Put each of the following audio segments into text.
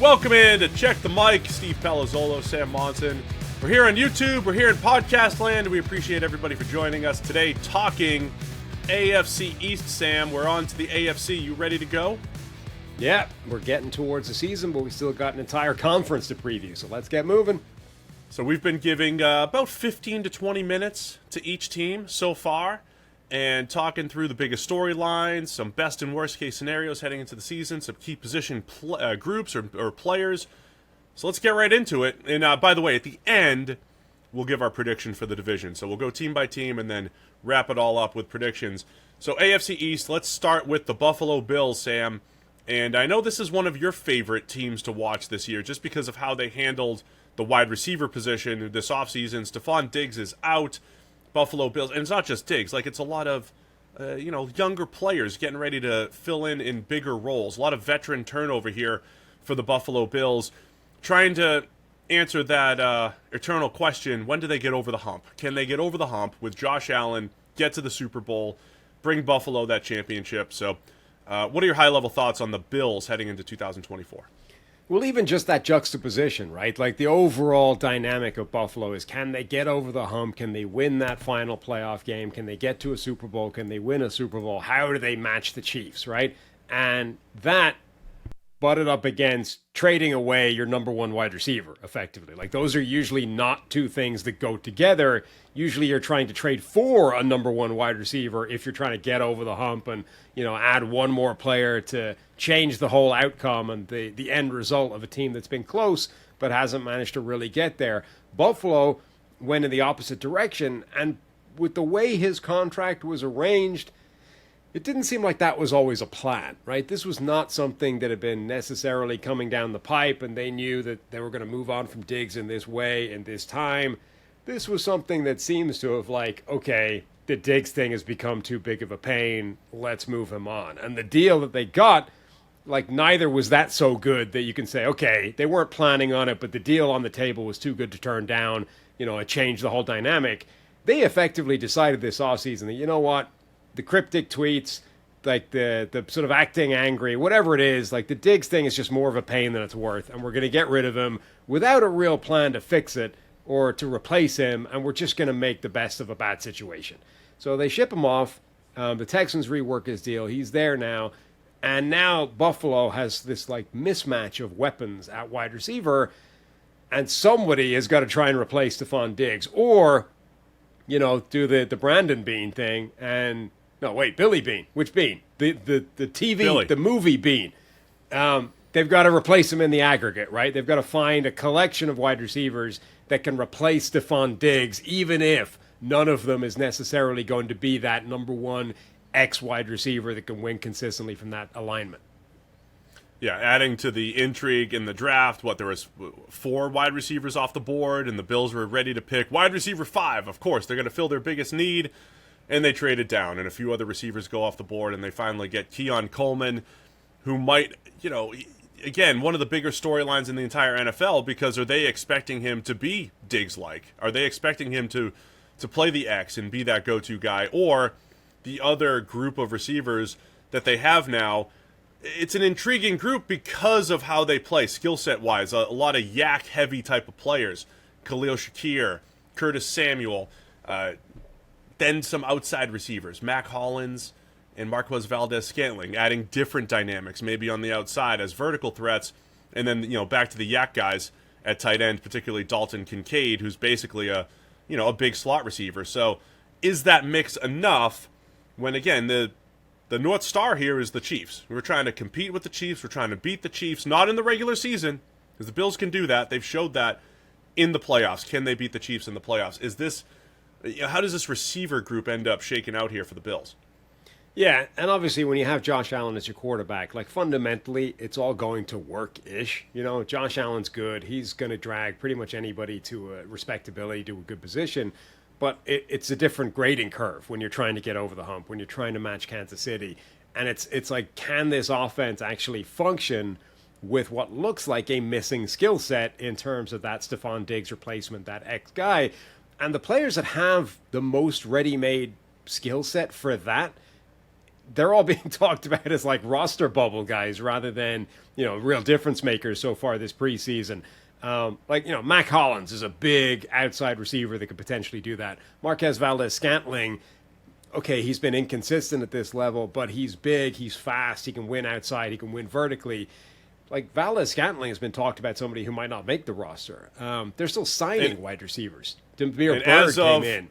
Welcome in to Check the Mic. Steve Palazzolo, Sam Monson. We're here on YouTube. We're here in podcast land. We appreciate everybody for joining us today talking AFC East, Sam. We're on to the AFC. You ready to go? Yeah, we're getting towards the season, but we still got an entire conference to preview, so let's get moving. So we've been giving about 15 to 20 minutes to each team so far and talking through the biggest storylines, some best and worst case scenarios heading into the season, some key position groups or players. So let's get right into it. And by the way, at the end, we'll give our prediction for the division. So we'll go team by team and then wrap it all up with predictions. So AFC East, let's start with the Buffalo Bills, Sam. And I know this is one of your favorite teams to watch this year just because of how they handled the wide receiver position this offseason. Stephon Diggs is out. Buffalo Bills, and it's not just Diggs, like it's a lot of younger players getting ready to fill in bigger roles. A lot of veteran turnover here for the Buffalo Bills. Trying to answer that eternal question, when do they get over the hump? Can they get over the hump with Josh Allen, get to the Super Bowl, bring Buffalo that championship? So what are your high-level thoughts on the Bills heading into 2024? Well, even just that juxtaposition, right? Like the overall dynamic of Buffalo is, can they get over the hump? Can they win that final playoff game? Can they get to a Super Bowl? Can they win a Super Bowl? How do they match the Chiefs, right? And that butted up against trading away your number one wide receiver, effectively. Like those are usually not two things that go together. Usually you're trying to trade for a number one wide receiver if you're trying to get over the hump and, add one more player to change the whole outcome and the end result of a team that's been close but hasn't managed to really get there. Buffalo went in the opposite direction, and with the way his contract was arranged, it didn't seem like that was always a plan, right? This was not something that had been necessarily coming down the pipe, and they knew that they were going to move on from Diggs in this way in this time. This was something that seems to have okay, the Diggs thing has become too big of a pain. Let's move him on. And the deal that they got, neither was that so good that you can say, okay, they weren't planning on it, but the deal on the table was too good to turn down. It changed the whole dynamic. They effectively decided this offseason that, you know what, the cryptic tweets, the sort of acting angry, whatever it is, the Diggs thing is just more of a pain than it's worth, and we're going to get rid of him without a real plan to fix it or to replace him, and we're just going to make the best of a bad situation. So they ship him off. The Texans rework his deal. He's there now, and now Buffalo has this mismatch of weapons at wide receiver, and somebody has got to try and replace Stephon Diggs, or do the Brandon Bean thing and... No, wait, Billy Bean. Which Bean? The TV, Billy. The movie Bean. They've got to replace him in the aggregate, right? They've got to find a collection of wide receivers that can replace Stephon Diggs, even if none of them is necessarily going to be that number one X wide receiver that can win consistently from that alignment. Yeah, adding to the intrigue in the draft, there was 4 wide receivers off the board, and the Bills were ready to pick wide receiver 5. Of course, they're going to fill their biggest need. And they traded down, and a few other receivers go off the board, and they finally get Keon Coleman, who might, again, one of the bigger storylines in the entire NFL, because are they expecting him to be Diggs-like? Are they expecting him to play the X and be that go-to guy? Or the other group of receivers that they have now, it's an intriguing group because of how they play, skill set-wise. A lot of yak-heavy type of players. Khalil Shakir, Curtis Samuel, then some outside receivers, Mac Hollins and Marquez Valdez-Scantling, adding different dynamics, maybe on the outside as vertical threats, and then back to the yak guys at tight end, particularly Dalton Kincaid, who's basically a big slot receiver. So, is that mix enough? When again the North Star here is the Chiefs. We're trying to compete with the Chiefs. We're trying to beat the Chiefs, not in the regular season, because the Bills can do that. They've showed that in the playoffs. Can they beat the Chiefs in the playoffs? How does this receiver group end up shaking out here for the Bills? Yeah, and obviously when you have Josh Allen as your quarterback, fundamentally it's all going to work-ish. Josh Allen's good. He's going to drag pretty much anybody to a respectability, to a good position. But it's a different grading curve when you're trying to get over the hump, when you're trying to match Kansas City. And it's can this offense actually function with what looks like a missing skill set in terms of that Stephon Diggs replacement, that X guy? And the players that have the most ready-made skill set for that they're all being talked about as like roster bubble guys rather than, real difference makers so far this preseason. Mac Hollins is a big outside receiver that could potentially do that. Marquez Valdes-Scantling, okay, he's been inconsistent at this level, but he's big, he's fast, he can win outside, he can win vertically. Like, Valdes-Scantling has been talked about somebody who might not make the roster. They're still signing wide receivers. Demir Bird came in.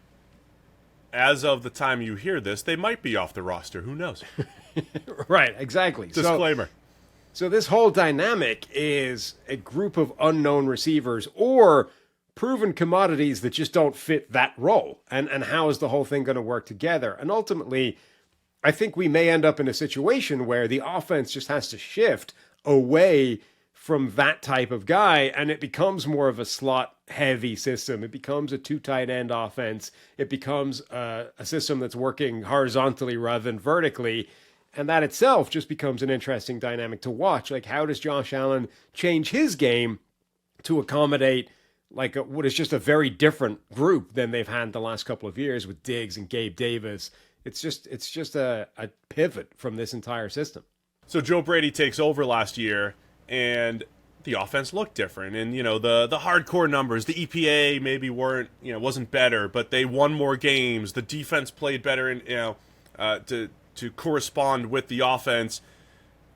As of the time you hear this, they might be off the roster. Who knows? Right, exactly. Disclaimer. So this whole dynamic is a group of unknown receivers or proven commodities that just don't fit that role. And how is the whole thing going to work together? And ultimately, I think we may end up in a situation where the offense just has to shift away from that type of guy, and it becomes more of a slot-heavy system. It becomes a two tight end offense. It becomes a system that's working horizontally rather than vertically. And that itself just becomes an interesting dynamic to watch. Like, how does Josh Allen change his game to accommodate what is just a very different group than they've had the last couple of years with Diggs and Gabe Davis? It's just a pivot from this entire system. So Joe Brady takes over last year, and the offense looked different. And, the hardcore numbers, the EPA maybe wasn't better, but they won more games. The defense played better and, to correspond with the offense,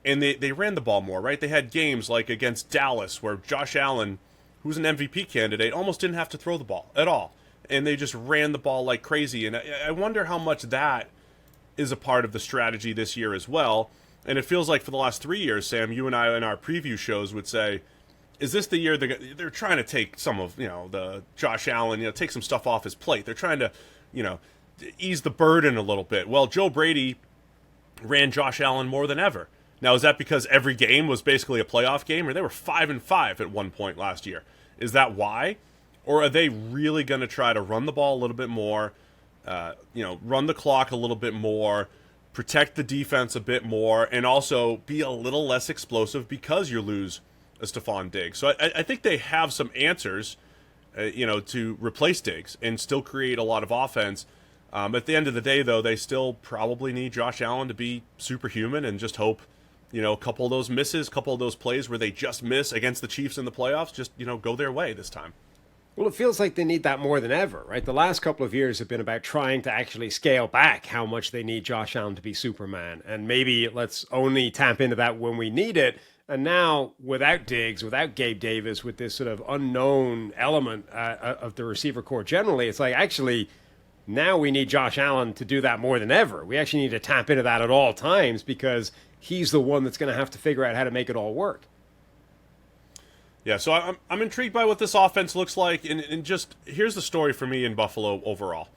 and they ran the ball more, right? They had games like against Dallas where Josh Allen, who's an MVP candidate, almost didn't have to throw the ball at all, and they just ran the ball like crazy. And I wonder how much that is a part of the strategy this year as well. And it feels like for the last 3 years, Sam, you and I in our preview shows would say, is this the year they're trying to take some of, the Josh Allen, take some stuff off his plate. They're trying to, ease the burden a little bit. Well, Joe Brady ran Josh Allen more than ever. Now, is that because every game was basically a playoff game, or they were 5-5 at one point last year? Is that why? Or are they really going to try to run the ball a little bit more, run the clock a little bit more, protect the defense a bit more, and also be a little less explosive because you lose a Stephon Diggs? So I think they have some answers, to replace Diggs and still create a lot of offense. At the end of the day, though, they still probably need Josh Allen to be superhuman and just hope, a couple of those misses, a couple of those plays where they just miss against the Chiefs in the playoffs, just, go their way this time. Well, it feels like they need that more than ever, right? The last couple of years have been about trying to actually scale back how much they need Josh Allen to be Superman. And maybe let's only tap into that when we need it. And now, without Diggs, without Gabe Davis, with this sort of unknown element of the receiver core generally, it's like, actually, now we need Josh Allen to do that more than ever. We actually need to tap into that at all times because he's the one that's going to have to figure out how to make it all work. Yeah, so I'm intrigued by what this offense looks like, and just here's the story for me in Buffalo overall.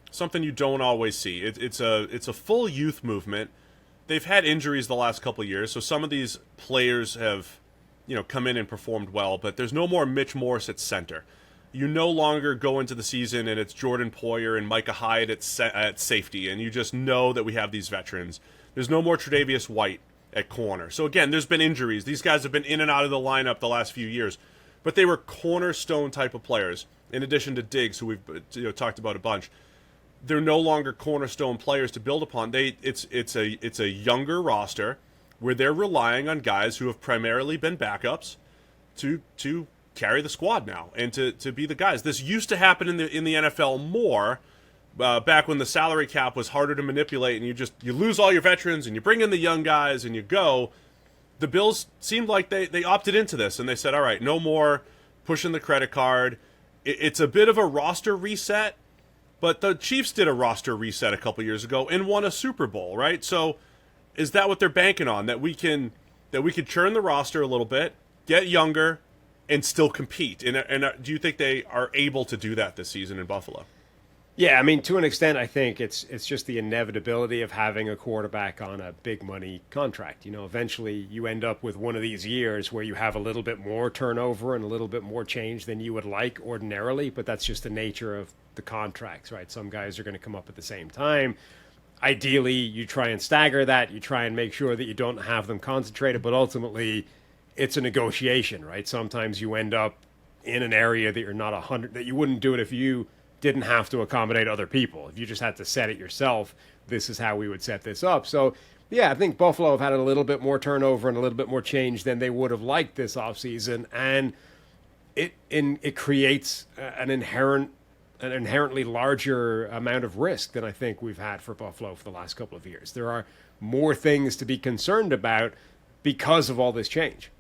Something you don't always see. It's a full youth movement. They've had injuries the last couple of years, so some of these players have, come in and performed well, but there's no more Mitch Morse at center. You no longer go into the season and it's Jordan Poyer and Micah Hyde at safety, and you just know that we have these veterans. There's no more Tre'Davious White at corner. So again, there's been injuries. These guys have been in and out of the lineup the last few years, but they were cornerstone type of players. In addition to Diggs, who we've talked about a bunch, they're no longer cornerstone players to build upon. It's a younger roster where they're relying on guys who have primarily been backups to carry the squad now and to be the guys. This used to happen in the NFL more. Back when the salary cap was harder to manipulate and you lose all your veterans and you bring in the young guys and you go, the Bills seemed like they opted into this and they said, all right, no more pushing the credit card. It's a bit of a roster reset, but the Chiefs did a roster reset a couple years ago and won a Super Bowl, right? So is that what they're banking on, that we can churn the roster a little bit, get younger, and still compete? And do you think they are able to do that this season in Buffalo? Yeah, I mean, to an extent, I think it's just the inevitability of having a quarterback on a big money contract. Eventually you end up with one of these years where you have a little bit more turnover and a little bit more change than you would like ordinarily, but that's just the nature of the contracts, right? Some guys are going to come up at the same time. Ideally, you try and stagger that. You try and make sure that you don't have them concentrated, but ultimately it's a negotiation, right? Sometimes you end up in an area that you're not 100, that you wouldn't do it if you didn't have to accommodate other people. If you just had to set it yourself, this is how we would set this up. So Yeah, I think Buffalo have had a little bit more turnover and a little bit more change than they would have liked this offseason. And it creates an inherently larger amount of risk than I think we've had for Buffalo for the last couple of years. There are more things to be concerned about because of all this change.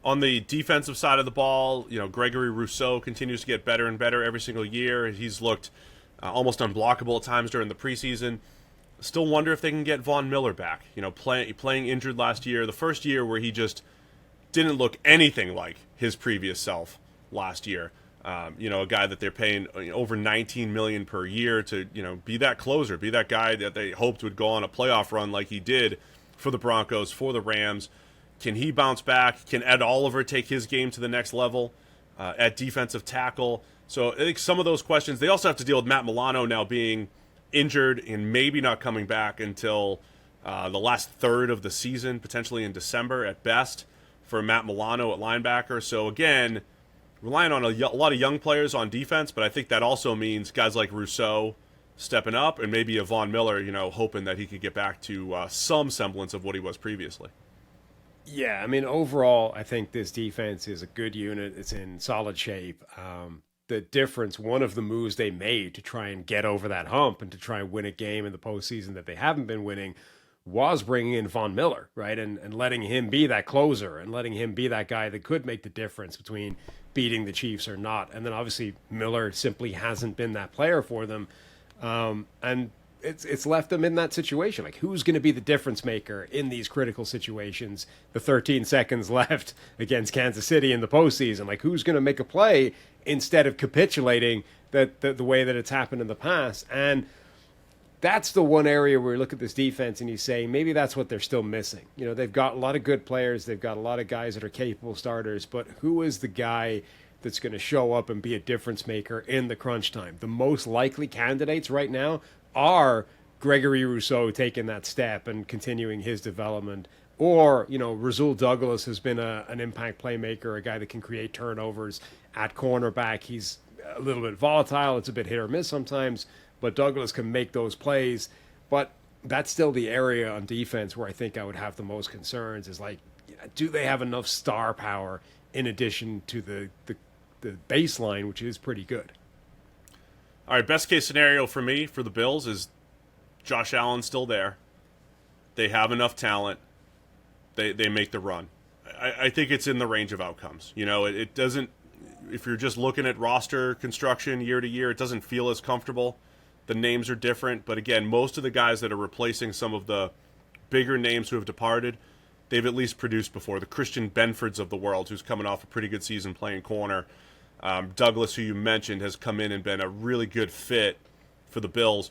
On the defensive side of the ball, Gregory Rousseau continues to get better and better every single year. He's looked almost unblockable at times during the preseason. Still wonder if they can get Von Miller back. Playing injured last year, the first year where he just didn't look anything like his previous self last year. A guy that they're paying over $19 million per year to be that closer, be that guy that they hoped would go on a playoff run like he did for the Broncos, for the Rams. Can he bounce back? Can Ed Oliver take his game to the next level at defensive tackle? So I think some of those questions. They also have to deal with Matt Milano now being injured and maybe not coming back until the last third of the season, potentially in December at best, for Matt Milano at linebacker. So again, relying on a lot of young players on defense, but I think that also means guys like Rousseau stepping up and maybe a Von Miller, hoping that he could get back to some semblance of what he was previously. Yeah, I mean, overall, I think this defense is a good unit. It's in solid shape. The difference, one of the moves they made to try and get over that hump and to try and win a game in the postseason that they haven't been winning was bringing in Von Miller, right? And letting him be that closer and letting him be that guy that could make the difference between beating the Chiefs or not. And then obviously Miller simply hasn't been that player for them. And it's left them in that situation. Like, who's going to be the difference maker in these critical situations? The 13 seconds left against Kansas City in the postseason. Like, who's going to make a play instead of capitulating the way that it's happened in the past? And that's the one area where you look at this defense and you say maybe that's what they're still missing. They've got a lot of good players. They've got a lot of guys that are capable starters. But who is the guy that's going to show up and be a difference maker in the crunch time? The most likely candidates right now are Gregory Rousseau taking that step and continuing his development, or Rasul Douglas has been an impact playmaker, a guy that can create turnovers at cornerback. He's a little bit volatile, it's a bit hit or miss sometimes, but Douglas can make those plays. But that's still the area on defense where I think I would have the most concerns, is like, do they have enough star power in addition to the baseline, which is pretty good? All right, best case scenario for me, for the Bills, is Josh Allen's still there. They have enough talent. They make the run. I think it's in the range of outcomes. It doesn't, if you're just looking at roster construction year to year, it doesn't feel as comfortable. The names are different. But again, most of the guys that are replacing some of the bigger names who have departed, they've at least produced before. The Christian Benfords of the world, who's coming off a pretty good season playing corner. Douglas, who you mentioned, has come in and been a really good fit for the Bills.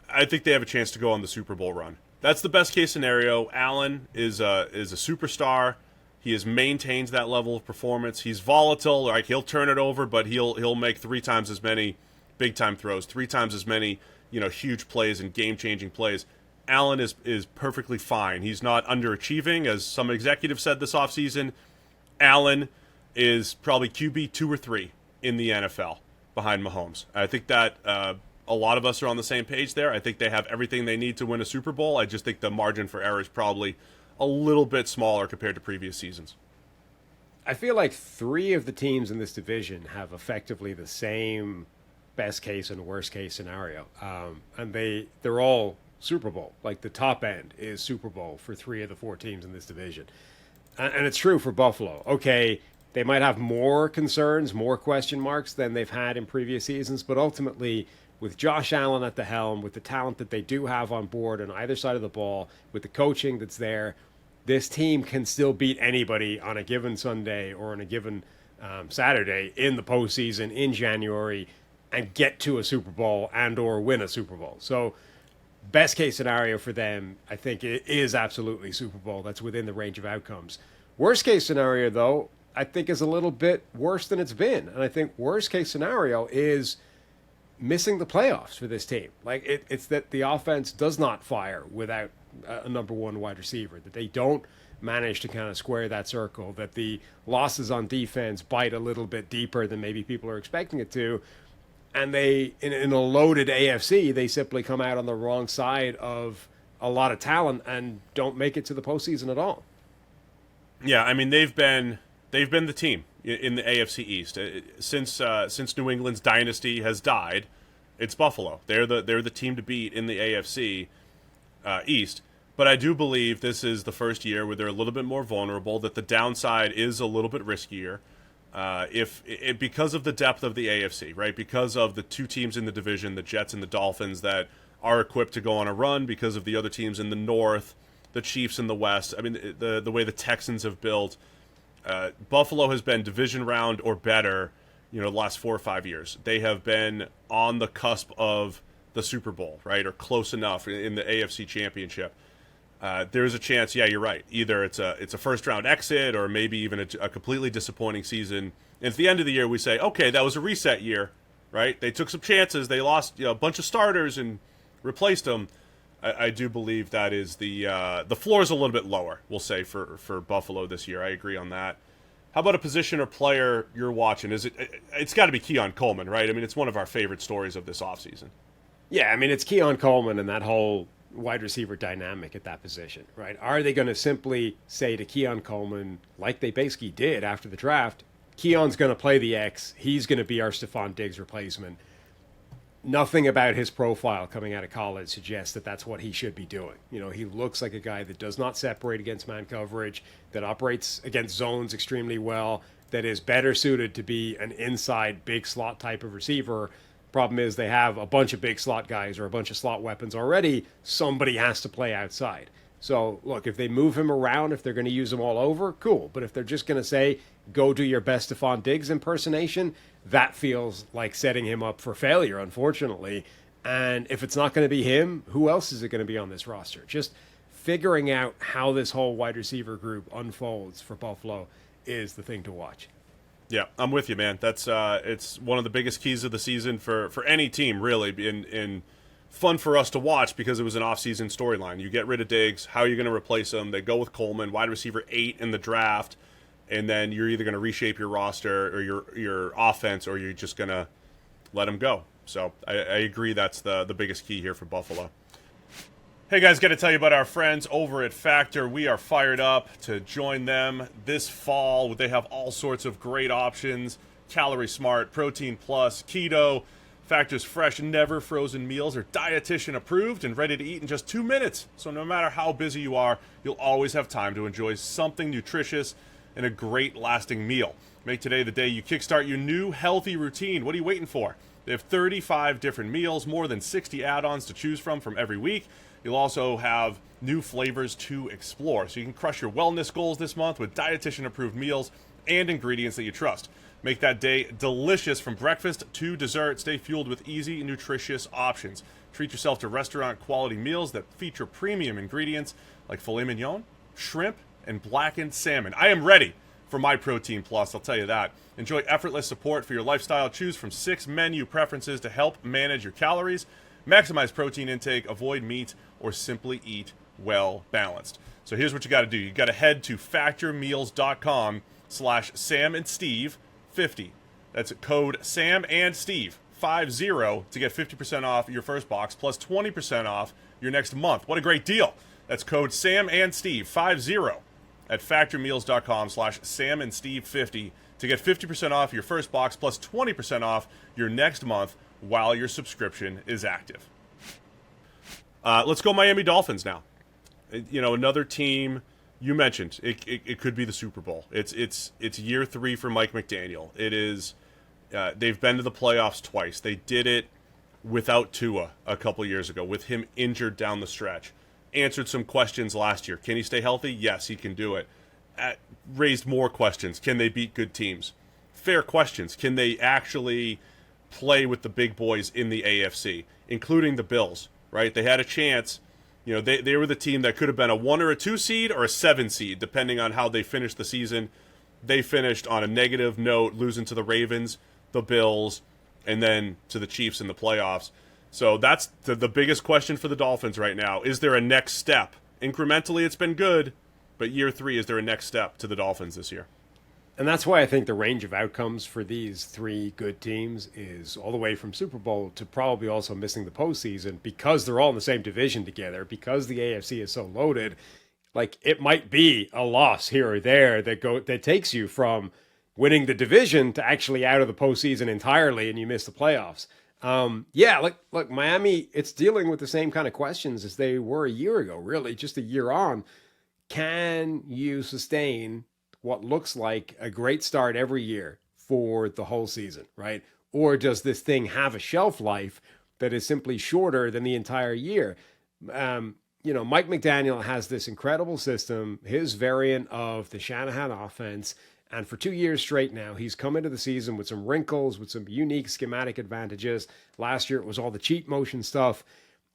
I think they have a chance to go on the Super Bowl run. That's the best case scenario. Allen is a superstar. He has maintained that level of performance. He's volatile. Like, he'll turn it over, but he'll make 3 times as many big time throws, 3 times as many huge plays and game changing plays. Allen is perfectly fine. He's not underachieving, as some executives said this offseason. Allen is probably QB 2 or 3 in the NFL behind Mahomes. I think that a lot of us are on the same page there. I think they have everything they need to win a Super Bowl. I just think the margin for error is probably a little bit smaller compared to previous seasons. I feel like 3 of the teams in this division have effectively the same best case and worst case scenario. And they're all Super Bowl. Like, the top end is Super Bowl for 3 of the 4 teams in this division. And it's true for Buffalo. Okay, they might have more concerns, more question marks than they've had in previous seasons, but ultimately, with Josh Allen at the helm, with the talent that they do have on board on either side of the ball, with the coaching that's there, this team can still beat anybody on a given Sunday or on a given Saturday in the postseason in January and get to a Super Bowl and or win a Super Bowl. So best case scenario for them, I think it is absolutely Super Bowl. That's within the range of outcomes. Worst case scenario, though, I think is a little bit worse than it's been. And I think worst case scenario is missing the playoffs for this team. Like, it's that the offense does not fire without a number 1 wide receiver, that they don't manage to kind of square that circle, that the losses on defense bite a little bit deeper than maybe people are expecting it to. And they, in a loaded AFC, they simply come out on the wrong side of a lot of talent and don't make it to the postseason at all. Yeah, I mean they've been the team in the AFC East since New England's dynasty has died. It's Buffalo. They're the team to beat in the AFC East. But I do believe this is the first year where they're a little bit more vulnerable. That the downside is a little bit riskier. Because of the depth of the AFC, right? Because of the two teams in the division, the Jets and the Dolphins, that are equipped to go on a run. Because of the other teams in the North, the Chiefs in the West. I mean, the way the Texans have built. Buffalo has been division round or better, the last 4 or 5 years. They have been on the cusp of the Super Bowl, right, or close enough in the AFC Championship. There's a chance, yeah, you're right. Either it's a first round exit, or maybe even a completely disappointing season. And at the end of the year, we say, okay, that was a reset year, right? They took some chances. They lost a bunch of starters and replaced them. I do believe that is the floor is a little bit lower, we'll say, for Buffalo this year. I agree on that. How about a position or player you're watching? It's got to be Keon Coleman, right? I mean, it's one of our favorite stories of this offseason. Yeah, I mean, it's Keon Coleman and that whole wide receiver dynamic at that position, right? Are they going to simply say to Keon Coleman, like they basically did after the draft, Keon's going to play the X, he's going to be our Stephon Diggs replacement? Nothing about his profile coming out of college suggests that that's what he should be doing. He looks like a guy that does not separate against man coverage, that operates against zones extremely well, that is better suited to be an inside big slot type of receiver. Problem is they have a bunch of big slot guys or a bunch of slot weapons already. Somebody has to play outside. So, look, if they move him around, if they're going to use him all over, cool. But if they're just going to say, go do your best Stephon Diggs impersonation, that feels like setting him up for failure, unfortunately. And if it's not going to be him, who else is it going to be on this roster? Just figuring out how this whole wide receiver group unfolds for Buffalo is the thing to watch. Yeah, I'm with you, man. That's it's one of the biggest keys of the season for any team, really, in fun for us to watch because it was an off-season storyline. You get rid of Diggs, how are you going to replace him? They go with Coleman, wide receiver 8 in the draft, and then you're either going to reshape your roster or your offense, or you're just going to let him go. So I agree that's the biggest key here for Buffalo. Hey guys, got to tell you about our friends over at Factor. We are fired up to join them this fall. They have all sorts of great options: Calorie Smart, Protein Plus, Keto. Factor's fresh, never frozen meals are dietitian approved and ready to eat in just 2 minutes. So no matter how busy you are, you'll always have time to enjoy something nutritious and a great lasting meal. Make today the day you kickstart your new healthy routine. What are you waiting for? They have 35 different meals, more than 60 add-ons to choose from every week. You'll also have new flavors to explore, so you can crush your wellness goals this month with dietitian-approved meals and ingredients that you trust. Make that day delicious from breakfast to dessert. Stay fueled with easy, nutritious options. Treat yourself to restaurant-quality meals that feature premium ingredients like filet mignon, shrimp, and blackened salmon. I am ready for my Protein Plus, I'll tell you that. Enjoy effortless support for your lifestyle. Choose from 6 menu preferences to help manage your calories. Maximize protein intake, avoid meat, or simply eat well balanced. So here's what you got to do. You got to head to factormeals.com/SamandSteve50. That's code SamandSteve50 to get 50% off your first box plus 20% off your next month. What a great deal. That's code SamandSteve50 at factormeals.com/SamandSteve50 to get 50% off your first box plus 20% off your next month while your subscription is active. Let's go Miami Dolphins now. Another team you mentioned. It could be the Super Bowl. It's year 3 for Mike McDaniel. It is. They've been to the playoffs twice. They did it without Tua a couple years ago, with him injured down the stretch. Answered some questions last year. Can he stay healthy? Yes, he can do it. Raised more questions. Can they beat good teams? Fair questions. Can they actually play with the big boys in the AFC, including the Bills, right? They had a chance. They were the team that could have been a 1 or a 2 seed or a 7 seed, depending on how they finished the season. They finished on a negative note, losing to the Ravens, the Bills, and then to the Chiefs in the playoffs. So that's the biggest question for the Dolphins right now. Is there a next step? Incrementally, it's been good, but year 3, is there a next step to the Dolphins this year? And that's why I think the range of outcomes for these three good teams is all the way from Super Bowl to probably also missing the postseason, because they're all in the same division together, because the AFC is so loaded. Like, it might be a loss here or there that takes you from winning the division to actually out of the postseason entirely, and you miss the playoffs. Look, Miami, it's dealing with the same kind of questions as they were a year ago, really, just a year on. Can you sustain what looks like a great start every year for the whole season, right? Or does this thing have a shelf life that is simply shorter than the entire year? Mike McDaniel has this incredible system, his variant of the Shanahan offense. And for 2 years straight now, he's come into the season with some wrinkles, with some unique schematic advantages. Last year, it was all the cheat motion stuff.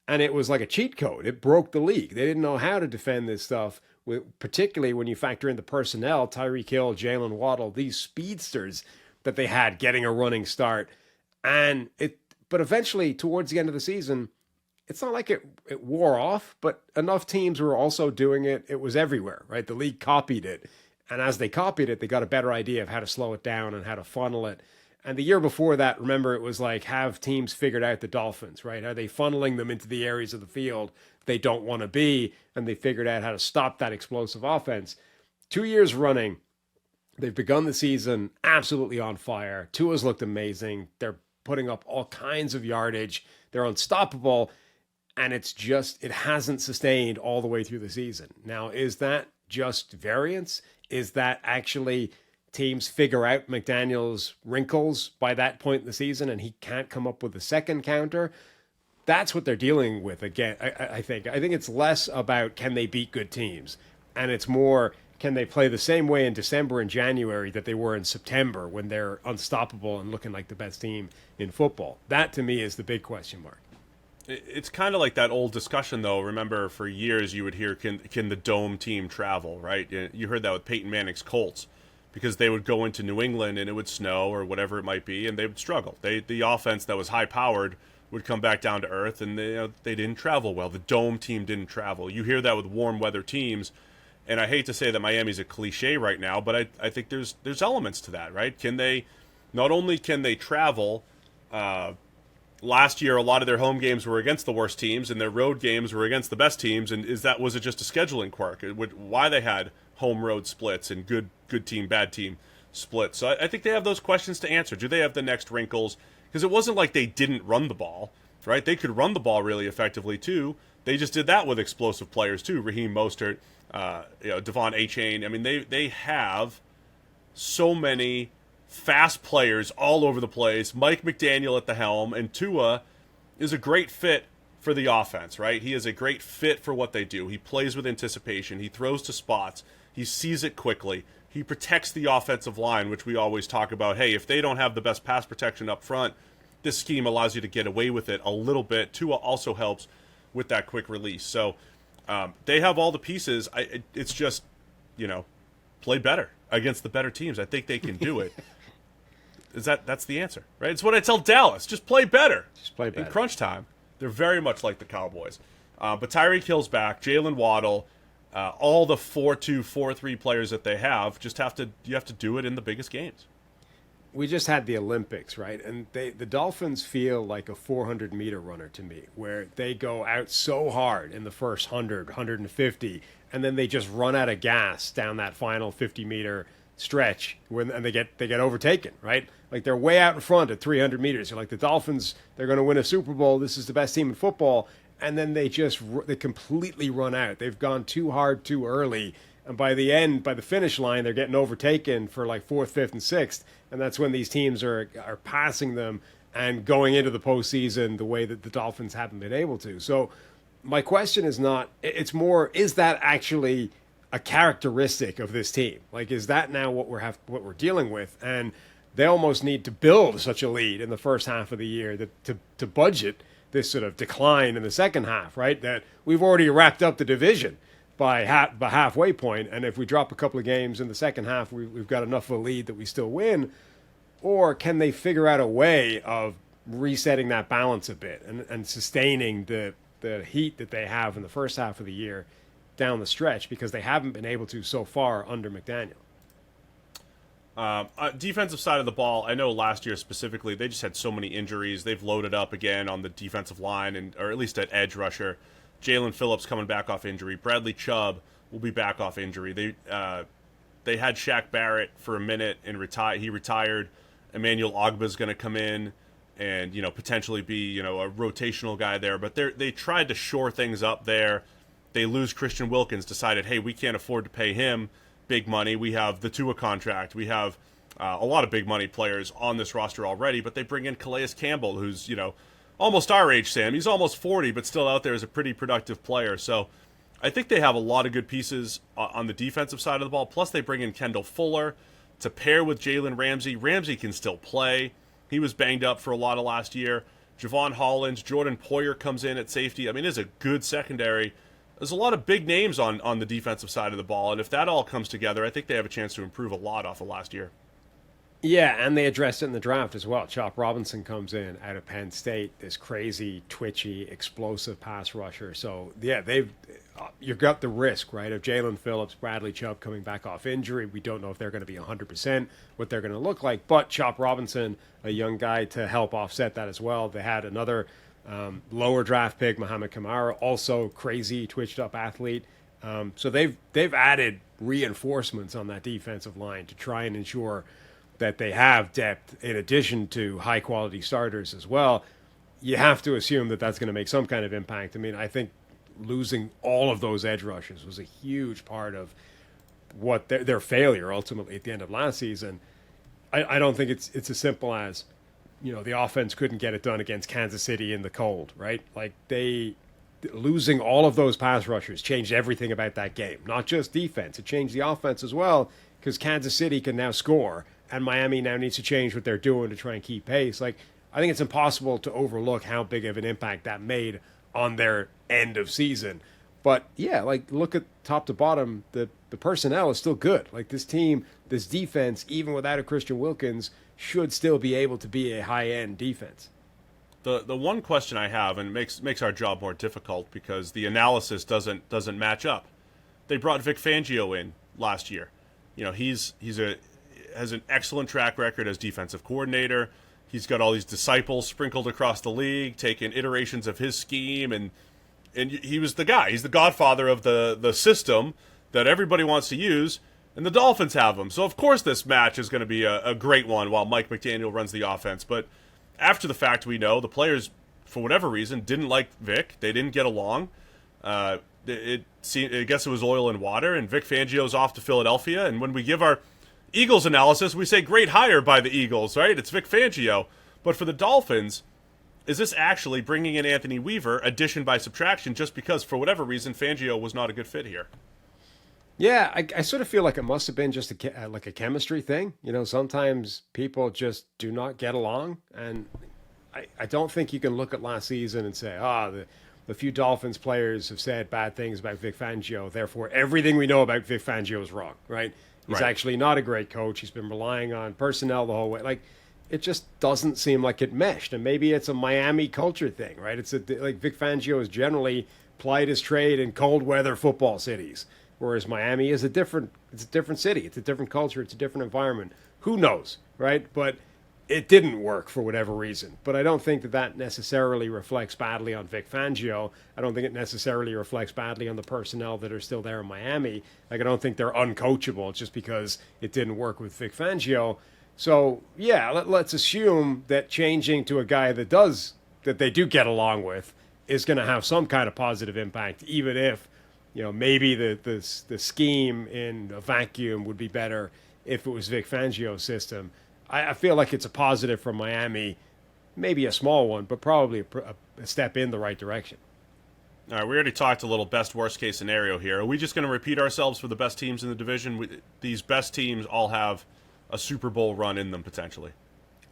And it was like a cheat code. It broke the league. They didn't know how to defend this stuff, particularly when you factor in the personnel, Tyreek Hill, Jalen Waddle, these speedsters that they had getting a running start. But eventually, towards the end of the season, it's not like it wore off, but enough teams were also doing it. It was everywhere, right? The league copied it. And as they copied it, they got a better idea of how to slow it down and how to funnel it. And the year before that, remember, it was like, have teams figured out the Dolphins, right? Are they funneling them into the areas of the field they don't want to be? And they figured out how to stop that explosive offense. 2 years running, they've begun the season absolutely on fire. Tua's looked amazing. They're putting up all kinds of yardage. They're unstoppable. And it hasn't sustained all the way through the season. Now, is that just variance? Is that actually teams figure out McDaniel's wrinkles by that point in the season and he can't come up with a second counter? That's what they're dealing with again, I think. I think it's less about can they beat good teams, and it's more, can they play the same way in December and January that they were in September when they're unstoppable and looking like the best team in football? That, to me, is the big question mark. It's kind of like that old discussion, though. Remember, for years you would hear, can the dome team travel, right? You heard that with Peyton Manning's Colts, because they would go into New England and it would snow or whatever it might be, and they would struggle. The offense that was high-powered would come back down to earth, and they didn't travel well. The dome team didn't travel. You hear that with warm-weather teams, and I hate to say that Miami's a cliche right now, but I think there's elements to that, right? Not only can they travel, last year, a lot of their home games were against the worst teams, and their road games were against the best teams. And was it just a scheduling quirk? Why they had home road splits and good team, bad team splits? So I think they have those questions to answer. Do they have the next wrinkles? Because it wasn't like they didn't run the ball, right? They could run the ball really effectively too. They just did that with explosive players too. Raheem Mostert, Devon Achane. I mean, they have so many fast players all over the place. Mike McDaniel at the helm, and Tua is a great fit for the offense, right? He is a great fit for what they do. He plays with anticipation. He throws to spots. He sees it quickly. He protects the offensive line, which we always talk about. Hey, if they don't have the best pass protection up front, this scheme allows you to get away with it a little bit. Tua also helps with that quick release. So they have all the pieces. It's just, play better against the better teams. I think they can do it. That's the answer, right? It's what I tell Dallas. Just play better. Just play better. In crunch time, they're very much like the Cowboys. But Tyreek Hill's back, Jalen Waddle, all the 4-2, 4-3 players that they have, you have to do it in the biggest games. We just had the Olympics, right? And the Dolphins feel like a 400-meter runner to me, where they go out so hard in the first 100, 150, and then they just run out of gas down that final 50-meter stretch, and they get overtaken, right? Like, they're way out in front at 300 meters. You're like, the Dolphins, they're going to win a Super Bowl. This is the best team in football. And then they completely run out. They've gone too hard too early. And by the finish line, they're getting overtaken for like 4th, 5th, and 6th. And that's when these teams are passing them and going into the postseason the way that the Dolphins haven't been able to. So my question is not, it's more, is that actually a characteristic of this team? Like, is that now what we're dealing with? And they almost need to build such a lead in the first half of the year to budget this sort of decline in the second half, right? That we've already wrapped up the division by halfway point, and if we drop a couple of games in the second half, we've got enough of a lead that we still win. Or can they figure out a way of resetting that balance a bit and sustaining the heat that they have in the first half of the year down the stretch, because they haven't been able to so far under McDaniel? Defensive side of the ball, I know last year specifically, they just had so many injuries. They've loaded up again on the defensive line, or at least at edge rusher. Jalen Phillips coming back off injury. Bradley Chubb will be back off injury. They had Shaq Barrett for a minute and he retired. Emmanuel Ogba's going to come in and potentially be a rotational guy there. But they tried to shore things up there. They lose Christian Wilkins. Decided, hey, we can't afford to pay him big money. We have the Tua contract. We have a lot of big money players on this roster already. But they bring in Calais Campbell, who's almost our age, Sam. He's almost 40, but still out there as a pretty productive player. So I think they have a lot of good pieces on the defensive side of the ball. Plus, they bring in Kendall Fuller to pair with Jalen Ramsey. Ramsey can still play. He was banged up for a lot of last year. Javon Hollins, Jordan Poyer comes in at safety. I mean, it's a good secondary. There's a lot of big names on the defensive side of the ball, and if that all comes together, I think they have a chance to improve a lot off of last year. Yeah, and they addressed it in the draft as well. Chop Robinson comes in out of Penn State, this crazy, twitchy, explosive pass rusher. So, yeah, you've got the risk, right, of Jalen Phillips, Bradley Chubb coming back off injury. We don't know if they're going to be 100%, what they're going to look like. But Chop Robinson, a young guy to help offset that as well. They had another lower draft pick, Muhammad Kamara, also crazy, twitched-up athlete. So they've added reinforcements on that defensive line to try and ensure that they have depth in addition to high-quality starters as well. You have to assume that that's going to make some kind of impact. I mean, I think losing all of those edge rushers was a huge part of what their failure ultimately at the end of last season. I don't think it's as simple as, the offense couldn't get it done against Kansas City in the cold, right? Like losing all of those pass rushers changed everything about that game. Not just defense, it changed the offense as well, because Kansas City can now score, and Miami now needs to change what they're doing to try and keep pace. Like, I think it's impossible to overlook how big of an impact that made on their end of season. But yeah, like, look at top to bottom, the personnel is still good. Like, this team, this defense, even without a Christian Wilkins, should still be able to be a high-end defense. The one question I have, and it makes our job more difficult because the analysis doesn't match up. They brought Vic Fangio in last year. Has an excellent track record as defensive coordinator. He's got all these disciples sprinkled across the league, taking iterations of his scheme, and he was the guy. He's the godfather of the system that everybody wants to use, and the Dolphins have him. So, of course, this match is going to be a great one while Mike McDaniel runs the offense. But after the fact, we know the players, for whatever reason, didn't like Vic. They didn't get along. I guess it was oil and water, and Vic Fangio's off to Philadelphia. And when we give our Eagles analysis, we say great hire by the Eagles, right? It's Vic Fangio. But for the Dolphins, is this actually bringing in Anthony Weaver, addition by subtraction, just because, for whatever reason, Fangio was not a good fit here? Yeah, I sort of feel like it must have been just like a chemistry thing. Sometimes people just do not get along. And I don't think you can look at last season and say, the few Dolphins players have said bad things about Vic Fangio, therefore everything we know about Vic Fangio is wrong, right? He's actually not a great coach. He's been relying on personnel the whole way. Like, it just doesn't seem like it meshed. And maybe it's a Miami culture thing, right? Like Vic Fangio has generally plied his trade in cold weather football cities, whereas Miami is a different city. It's a different culture. It's a different environment. Who knows, right? But it didn't work for whatever reason. But I don't think that necessarily reflects badly on Vic Fangio. I don't think it necessarily reflects badly on the personnel that are still there in Miami. Like, I don't think they're uncoachable just because it didn't work with Vic Fangio. So, yeah, let's assume that changing to a guy that they do get along with is going to have some kind of positive impact, even if, maybe the scheme in a vacuum would be better if it was Vic Fangio's system. I feel like it's a positive from Miami, maybe a small one, but probably a step in the right direction. All right, we already talked a little best worst case scenario here. Are we just going to repeat ourselves for the best teams in the division? These best teams all have a Super Bowl run in them potentially.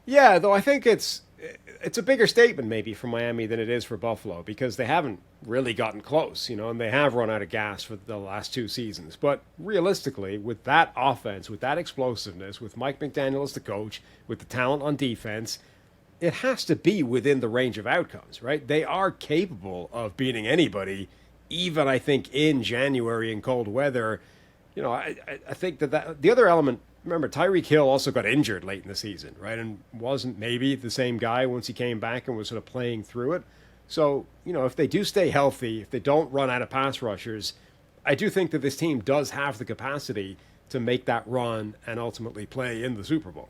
Yeah, though I think it's a bigger statement maybe for Miami than it is for Buffalo, because they haven't really gotten close, and they have run out of gas for the last two seasons. But realistically, with that offense, with that explosiveness, with Mike McDaniel as the coach, with the talent on defense, it has to be within the range of outcomes, right? They are capable of beating anybody, even, I think, in January in cold weather. I think that the other element remember, Tyreek Hill also got injured late in the season, right? And wasn't maybe the same guy once he came back and was sort of playing through it. So, if they do stay healthy, if they don't run out of pass rushers, I do think that this team does have the capacity to make that run and ultimately play in the Super Bowl.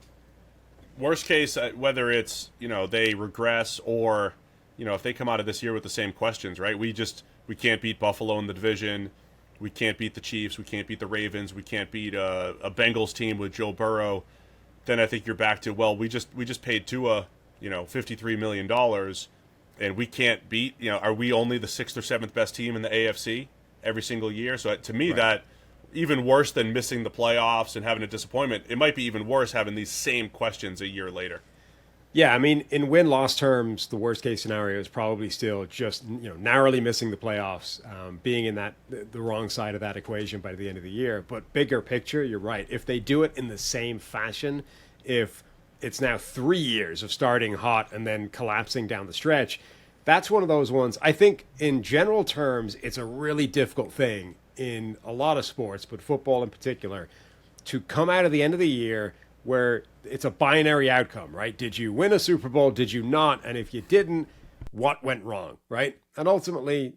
Worst case, whether it's, they regress or, if they come out of this year with the same questions, right? We can't beat Buffalo in the division. We can't beat the Chiefs. We can't beat the Ravens. We can't beat a Bengals team with Joe Burrow. Then I think you're back to, well, we just paid Tua, $53 million, and we can't beat, are we only the 6th or 7th best team in the AFC every single year? So to me, that even worse than missing the playoffs and having a disappointment, it might be even worse having these same questions a year later. Yeah, I mean, in win-loss terms, the worst-case scenario is probably still just narrowly missing the playoffs, being in the wrong side of that equation by the end of the year. But bigger picture, you're right. If they do it in the same fashion, if it's now 3 years of starting hot and then collapsing down the stretch, that's one of those ones. I think in general terms, it's a really difficult thing in a lot of sports, but football in particular, to come out of the end of the year where it's a binary outcome, right? Did you win a Super Bowl? Did you not? And if you didn't, what went wrong, right? And ultimately,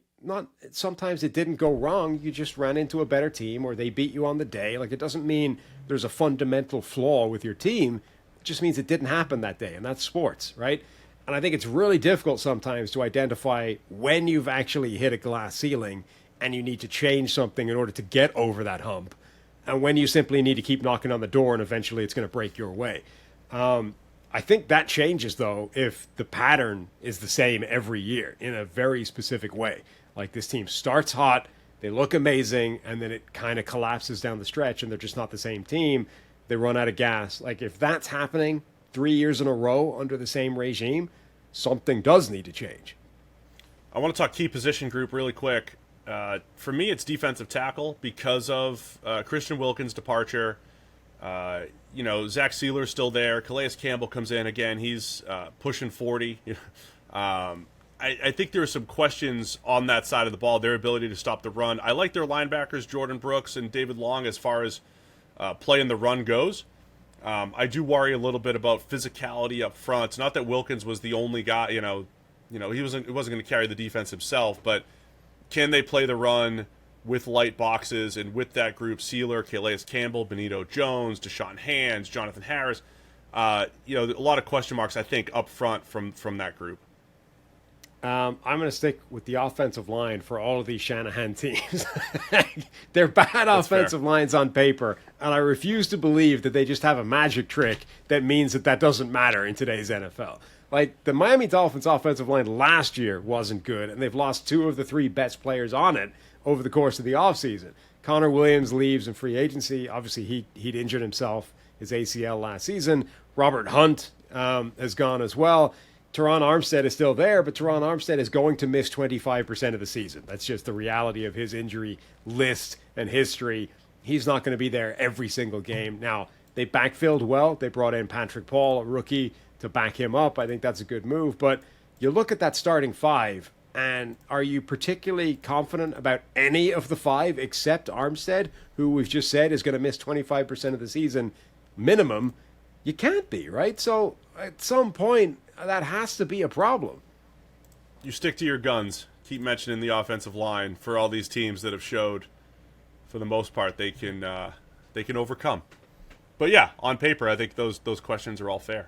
sometimes it didn't go wrong. You just ran into a better team or they beat you on the day. Like, it doesn't mean there's a fundamental flaw with your team. It just means it didn't happen that day, and that's sports, right? And I think it's really difficult sometimes to identify when you've actually hit a glass ceiling and you need to change something in order to get over that hump, and when you simply need to keep knocking on the door and eventually it's going to break your way. I think that changes, though, if the pattern is the same every year in a very specific way. Like, this team starts hot, they look amazing, and then it kind of collapses down the stretch and they're just not the same team. They run out of gas. Like, if that's happening 3 years in a row under the same regime, something does need to change. I want to talk key position group really quick. For me, it's defensive tackle because of Christian Wilkins' departure. Zach Sealer's still there. Calais Campbell comes in again. He's pushing 40. I think there are some questions on that side of the ball, their ability to stop the run. I like their linebackers, Jordan Brooks and David Long, as far as playing the run goes. I do worry a little bit about physicality up front. It's not that Wilkins was the only guy, he wasn't going to carry the defense himself, but can they play the run with light boxes and with that group? Sealer, Calais Campbell, Benito Jones, Deshaun Hands, Jonathan Harris. A lot of question marks, I think, up front from that group. I'm going to stick with the offensive line for all of these Shanahan teams. They're bad offensive lines on paper, and I refuse to believe that they just have a magic trick that means that doesn't matter in today's NFL. Like, the Miami Dolphins offensive line last year wasn't good, and they've lost 2 of the 3 best players on it over the course of the offseason. Connor Williams leaves in free agency. Obviously, he'd injured himself, his ACL last season. Robert Hunt has gone as well. Teron Armstead is still there, but Teron Armstead is going to miss 25% of the season. That's just the reality of his injury list and history. He's not going to be there every single game. Now, they backfilled well. They brought in Patrick Paul, a rookie, to back him up. I think that's a good move. But you look at that starting 5, and are you particularly confident about any of the 5 except Armstead, who we've just said is going to miss 25% of the season minimum? You can't be, right? So at some point, that has to be a problem. You stick to your guns. Keep mentioning the offensive line for all these teams that have showed, for the most part, they can overcome. But yeah, on paper, I think those questions are all fair.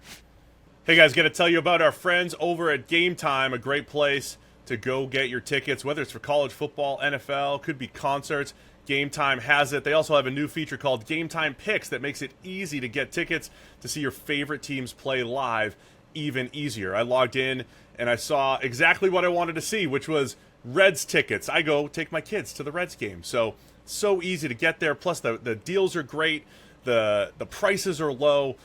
Hey guys, got to tell you about our friends over at Gametime, a great place to go get your tickets, whether it's for college football, NFL, could be concerts. Gametime has it. They also have a new feature called Gametime Picks that makes it easy to get tickets to see your favorite teams play live even easier. I logged in and I saw exactly what I wanted to see, which was Reds tickets. I go take my kids to the Reds game. So easy to get there. Plus the deals are great. The prices are low.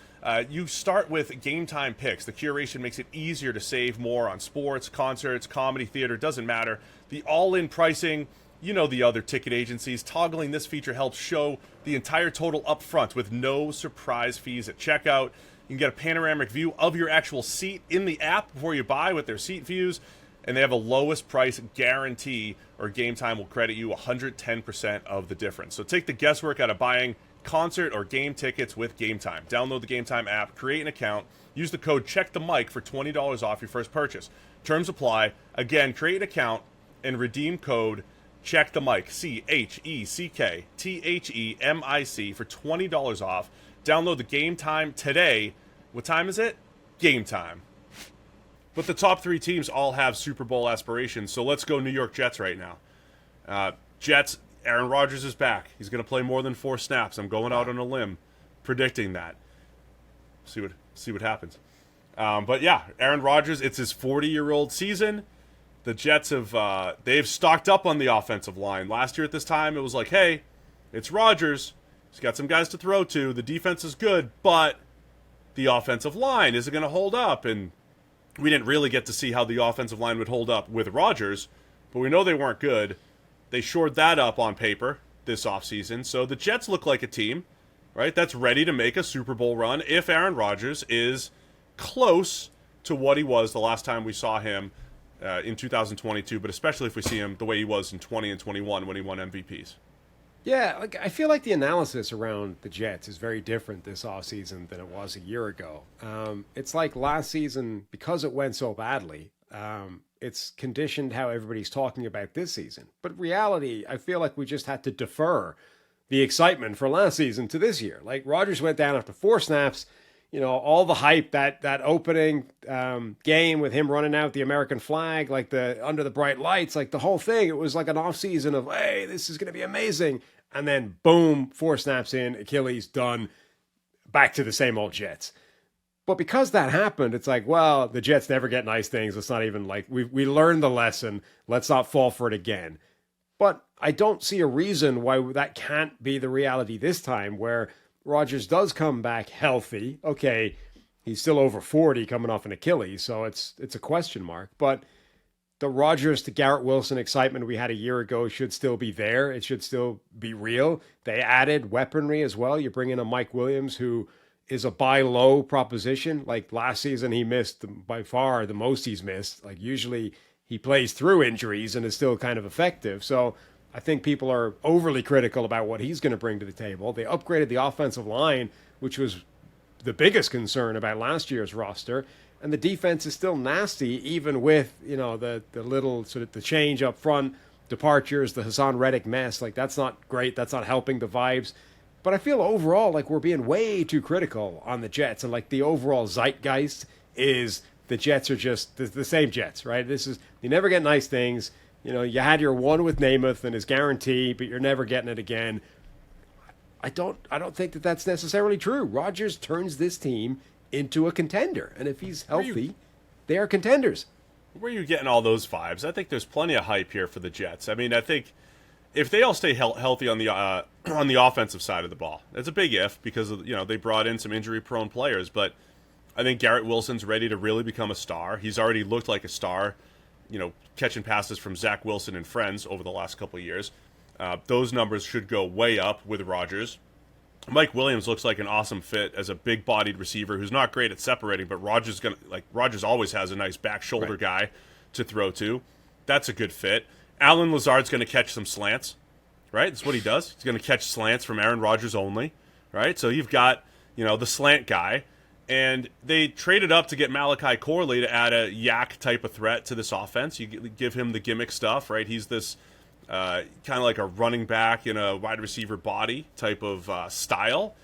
You start with Gametime Picks. The curation makes it easier to save more on sports, concerts, comedy, theater, doesn't matter. The all-in pricing, the other ticket agencies. Toggling this feature helps show the entire total up front with no surprise fees at checkout. You can get a panoramic view of your actual seat in the app before you buy with their seat views. And they have a lowest price guarantee, or Gametime will credit you 110% of the difference. So take the guesswork out of buying concert or game tickets with Gametime. Download the Gametime app, create an account, use the code CHECKTHEMIC for $20 off your first purchase. Terms apply. Again, create an account and redeem code CHECKTHEMIC, CHECKTHEMIC for $20 off. Download the Gametime today. What time is it? Gametime. But the top 3 teams all have Super Bowl aspirations, so let's go New York Jets right now. Jets, Aaron Rodgers is back. He's going to play more than 4 snaps. I'm going out on a limb predicting that. See what happens. But yeah, Aaron Rodgers, it's his 40-year-old season. The Jets they've stocked up on the offensive line. Last year at this time, it was like, hey, it's Rodgers. He's got some guys to throw to. The defense is good, but the offensive line isn't going to hold up. And we didn't really get to see how the offensive line would hold up with Rodgers, but we know they weren't good. They shored that up on paper this offseason. So the Jets look like a team, right, that's ready to make a Super Bowl run if Aaron Rodgers is close to what he was the last time we saw him in 2022, but especially if we see him the way he was in 20 and 21 when he won MVPs. Yeah, like, I feel like the analysis around the Jets is very different this offseason than it was a year ago. It's like last season, because it went so badly, it's conditioned how everybody's talking about this season. But reality, I feel like we just had to defer the excitement for last season to this year. Like, Rodgers went down after 4 snaps. You know, all the hype, that opening game with him running out the American flag, like the under the bright lights, like the whole thing, it was like an off season of, hey, this is going to be amazing. And then, boom, 4 snaps in, Achilles, done, back to the same old Jets. But because that happened, it's like, well, the Jets never get nice things. It's not even like, we learned the lesson. Let's not fall for it again. But I don't see a reason why that can't be the reality this time, where Rodgers does come back healthy. Okay, he's still over 40 coming off an Achilles, so it's a question mark. But the Rodgers to Garrett Wilson excitement we had a year ago should still be there. It should still be real. They added weaponry as well. You bring in a Mike Williams who is a buy low proposition. Like last season, he missed by far the most he's missed. Like usually he plays through injuries and is still kind of effective. So I think people are overly critical about what he's going to bring to the table. They upgraded the offensive line, which was the biggest concern about last year's roster. And the defense is still nasty, even with, you know, the little sort of the change up front, departures, the Hassan Reddick mess. Like, that's not great. That's not helping the vibes. But I feel overall like we're being way too critical on the Jets. And like the overall zeitgeist is the Jets are just the same Jets, right? You never get nice things. You know, you had your one with Namath and his guarantee, but you're never getting it again. I don't think that that's necessarily true. Rodgers turns this team into a contender, and if he's healthy, they are contenders. Where are you getting all those vibes? I think there's plenty of hype here for the Jets. I mean, I think if they all stay healthy on the offensive side of the ball, it's a big if because they brought in some injury-prone players, but I think Garrett Wilson's ready to really become a star. He's already looked like a star, catching passes from Zach Wilson and friends over the last couple of years. Those numbers should go way up with Rodgers. Mike Williams looks like an awesome fit as a big-bodied receiver who's not great at separating, but Rodgers always has a nice back shoulder guy to throw to. That's a good fit. Allen Lazard's going to catch some slants, right? That's what he does. He's going to catch slants from Aaron Rodgers only, right? So you've got, the slant guy, and they traded up to get Malachi Corley to add a yak type of threat to this offense. You give him the gimmick stuff, right? He's this kind of like a running back in a wide receiver body type of style.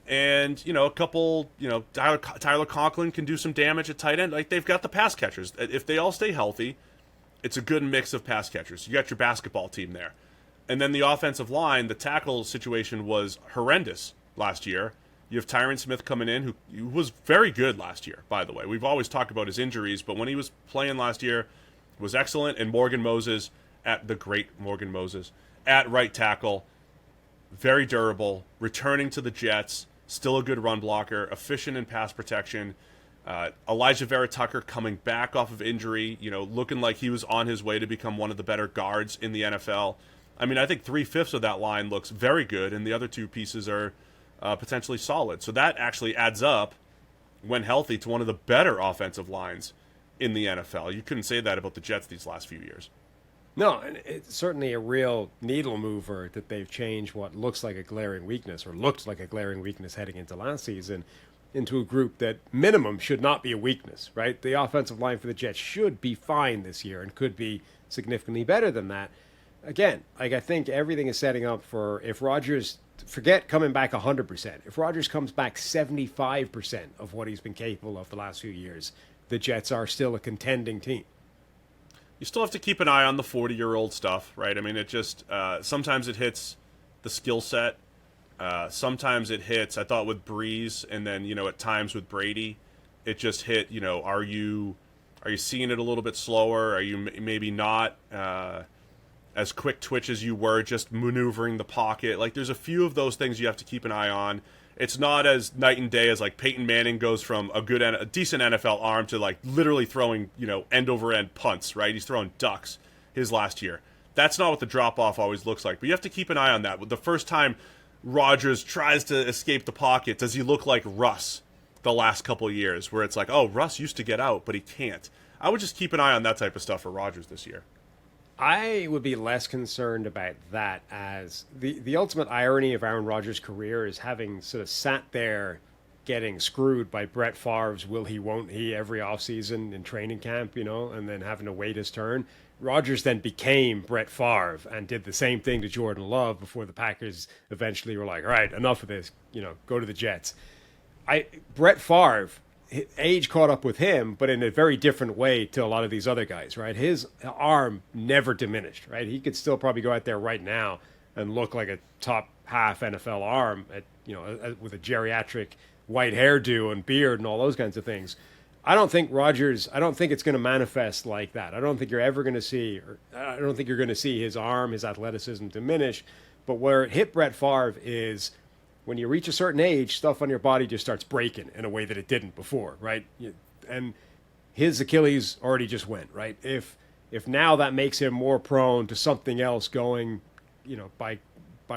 And, a couple, Tyler Conklin can do some damage at tight end. Like, they've got the pass catchers. If they all stay healthy, it's a good mix of pass catchers. You got your basketball team there. And then the offensive line, the tackle situation was horrendous last year. You have Tyron Smith coming in, who was very good last year, by the way. We've always talked about his injuries, but when he was playing last year, was excellent. And Morgan Moses, the great Morgan Moses, at right tackle, very durable, returning to the Jets, still a good run blocker, efficient in pass protection. Elijah Vera Tucker coming back off of injury, looking like he was on his way to become one of the better guards in the NFL. I mean, I think 3/5 of that line looks very good, and the other two pieces are potentially solid. So that actually adds up, when healthy, to one of the better offensive lines in the NFL. You couldn't say that about the Jets these last few years. No, and it's certainly a real needle mover that they've changed what looks like a glaring weakness, or looked like a glaring weakness heading into last season, into a group that minimum should not be a weakness, right? The offensive line for the Jets should be fine this year and could be significantly better than that. Again, like I think everything is setting up for if Rodgers, forget coming back 100%, if Rodgers comes back 75% of what he's been capable of the last few years, the Jets are still a contending team. You still have to keep an eye on the 40-year-old stuff, right? I mean, it just sometimes it hits the skill set. Sometimes it hits. I thought with Breeze, and then at times with Brady, it just hit. Are you seeing it a little bit slower? Are you maybe not as quick twitch as you were just maneuvering the pocket? Like, there's a few of those things you have to keep an eye on. It's not as night and day as like Peyton Manning goes from a decent NFL arm to like literally throwing end over end punts, right? He's throwing ducks his last year. That's not what the drop off always looks like. But you have to keep an eye on that. The first time Rodgers tries to escape the pocket, does he look like Russ the last couple of years, where it's like, oh, Russ used to get out, but he can't? I would just keep an eye on that type of stuff for Rodgers this year. I would be less concerned about that, as the ultimate irony of Aaron Rodgers' career is having sort of sat there getting screwed by Brett Favre's will he, won't he every offseason in training camp, and then having to wait his turn. Rodgers then became Brett Favre and did the same thing to Jordan Love before the Packers eventually were like, all right, enough of this, go to the Jets. Brett Favre, age caught up with him, but in a very different way to a lot of these other guys, right? His arm never diminished, right? He could still probably go out there right now and look like a top half NFL arm with a geriatric white hairdo and beard and all those kinds of things. I don't think it's going to manifest like that. I don't think you're going to see his arm, his athleticism diminish. But where it hit Brett Favre is when you reach a certain age, stuff on your body just starts breaking in a way that it didn't before, right? And his Achilles already just went, right? If now that makes him more prone to something else going, by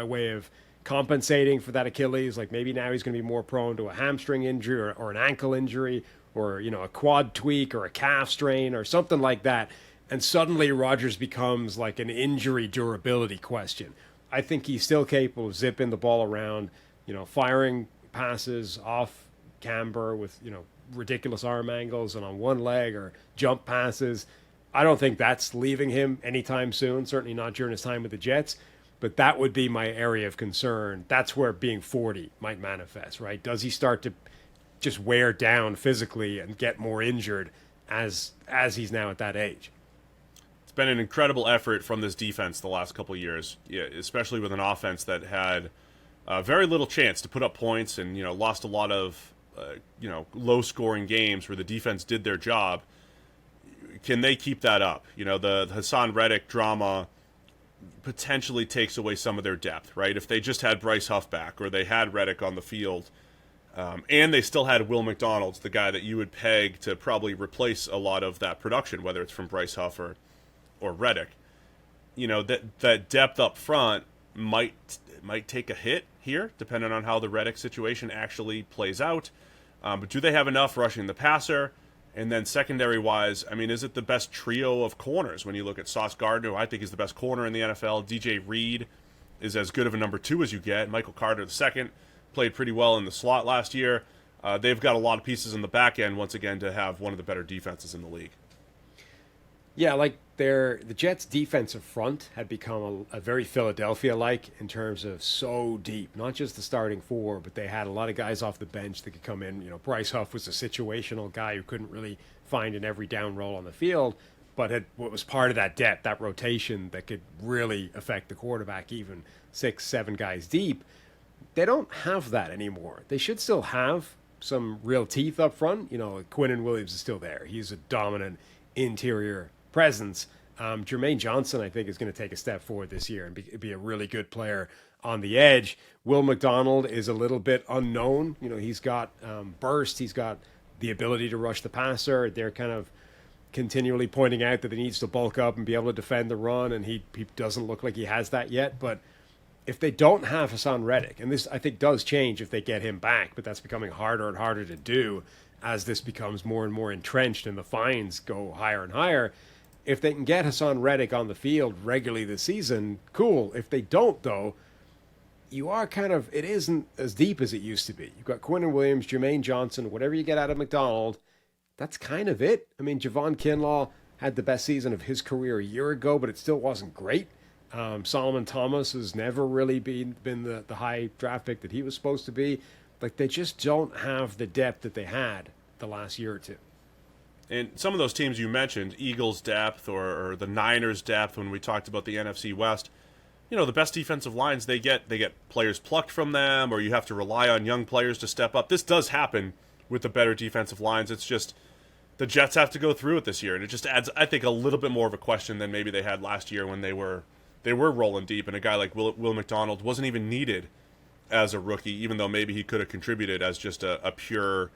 way of compensating for that Achilles, like maybe now he's going to be more prone to a hamstring injury or an ankle injury or, a quad tweak or a calf strain or something like that. And suddenly Rodgers becomes like an injury durability question. I think he's still capable of zipping the ball around, firing passes off camber with, ridiculous arm angles and on one leg, or jump passes. I don't think that's leaving him anytime soon, certainly not during his time with the Jets. But that would be my area of concern. That's where being 40 might manifest, right? Does he start to just wear down physically and get more injured as he's now at that age? It's been an incredible effort from this defense the last couple of years, especially with an offense that had very little chance to put up points and lost a lot of low-scoring games where the defense did their job. Can they keep that up? The Hassan Reddick drama potentially takes away some of their depth, right? If they just had Bryce Huff back, or they had Reddick on the field, and they still had Will McDonald, the guy that you would peg to probably replace a lot of that production, whether it's from Bryce Huff or Reddick, that depth up front might take a hit here, depending on how the Reddick situation actually plays out. But do they have enough rushing the passer? And then secondary-wise, I mean, is it the best trio of corners when you look at Sauce Gardner, who I think is the best corner in the NFL? DJ Reed is as good of a number 2 as you get. Michael Carter II played pretty well in the slot last year. They've got a lot of pieces in the back end, once again, to have one of the better defenses in the league. Yeah, like the Jets' defensive front had become a very Philadelphia-like in terms of so deep. Not just the starting 4, but they had a lot of guys off the bench that could come in. Bryce Huff was a situational guy who couldn't really find an every down role on the field, but what was part of that depth, that rotation that could really affect the quarterback, even 6-7 guys deep. They don't have that anymore. They should still have some real teeth up front. Quinnen Williams is still there. He's a dominant interior presence. Jermaine Johnson, I think, is going to take a step forward this year and be a really good player on the edge. Will McDonald is a little bit unknown. He's got burst. He's got the ability to rush the passer. They're kind of continually pointing out that he needs to bulk up and be able to defend the run, and he doesn't look like he has that yet. But if they don't have Hassan Reddick, and this I think does change if they get him back, but that's becoming harder and harder to do as this becomes more and more entrenched and the fines go higher and higher. If they can get Hassan Reddick on the field regularly this season, cool. If they don't, though, you are kind of, it isn't as deep as it used to be. You've got Quinnen Williams, Jermaine Johnson, whatever you get out of McDonald, that's kind of it. I mean, Javon Kinlaw had the best season of his career a year ago, but it still wasn't great. Solomon Thomas has never really been the high draft pick that he was supposed to be. Like, they just don't have the depth that they had the last year or two. And some of those teams you mentioned, Eagles' depth or the Niners' depth when we talked about the NFC West, you know, the best defensive lines they get players plucked from them, or you have to rely on young players to step up. This does happen with the better defensive lines. It's just the Jets have to go through it this year, and it just adds, I think, a little bit more of a question than maybe they had last year when they were rolling deep, and a guy like Will McDonald wasn't even needed as a rookie, even though maybe he could have contributed as just a pure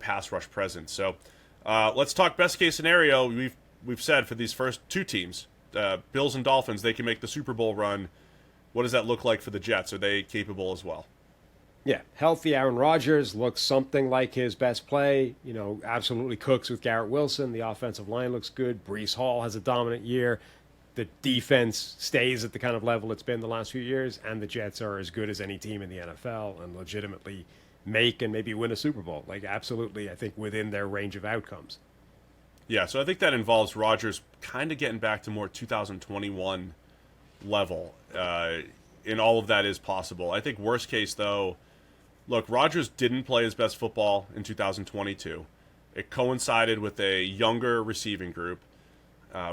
pass rush presence. So let's talk best case scenario. We've said for these first two teams, Bills and Dolphins, they can make the Super Bowl run. What does that look like for the Jets? Are they capable as well? Yeah, healthy Aaron Rodgers looks something like his best play. You know, absolutely cooks with Garrett Wilson. The offensive line looks good. Breece Hall has a dominant year. The defense stays at the kind of level it's been the last few years, and the Jets are as good as any team in the NFL and legitimately make and maybe win a Super Bowl. Like, absolutely, I think, within their range of outcomes. Yeah, so I think that involves Rodgers kind of getting back to more 2021 level. And all of that is possible. I think worst case, though, look, Rodgers didn't play his best football in 2022. It coincided with a younger receiving group.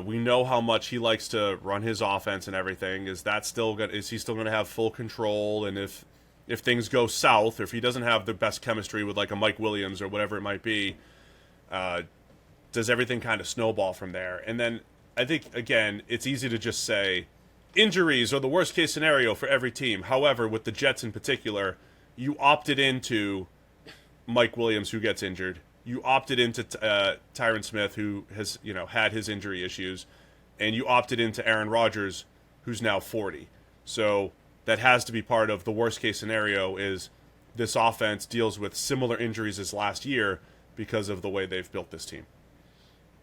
We know how much he likes to run his offense and everything. Is he still going to have full control? And if things go south, or if he doesn't have the best chemistry with like a Mike Williams or whatever it might be, does everything kind of snowball from there? And then I think, again, it's easy to just say injuries are the worst case scenario for every team. However, with the Jets in particular, you opted into Mike Williams, who gets injured. You opted into Tyron Smith, who has had his injury issues, and you opted into Aaron Rodgers, who's now 40. So that has to be part of the worst case scenario. Is this offense deals with similar injuries as last year because of the way they've built this team.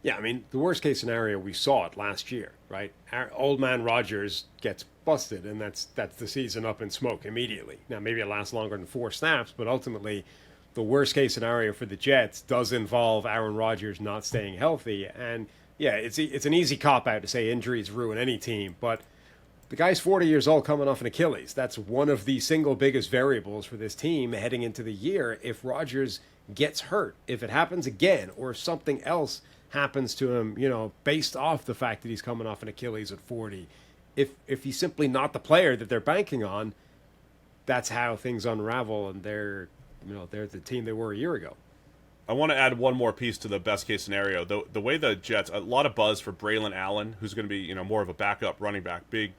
Yeah, I mean, the worst case scenario, we saw it last year, right? Old man Rodgers gets busted, and that's the season up in smoke immediately. Now, maybe it lasts longer than 4 snaps, but ultimately, the worst case scenario for the Jets does involve Aaron Rodgers not staying healthy. And yeah, it's an easy cop-out to say injuries ruin any team, but the guy's 40 years old coming off an Achilles. That's one of the single biggest variables for this team heading into the year. If Rodgers gets hurt, if it happens again, or if something else happens to him, based off the fact that he's coming off an Achilles at 40, if he's simply not the player that they're banking on, that's how things unravel, and they're the team they were a year ago. I want to add one more piece to the best case scenario. The way the Jets, a lot of buzz for Braylon Allen, who's going to be more of a backup running back, big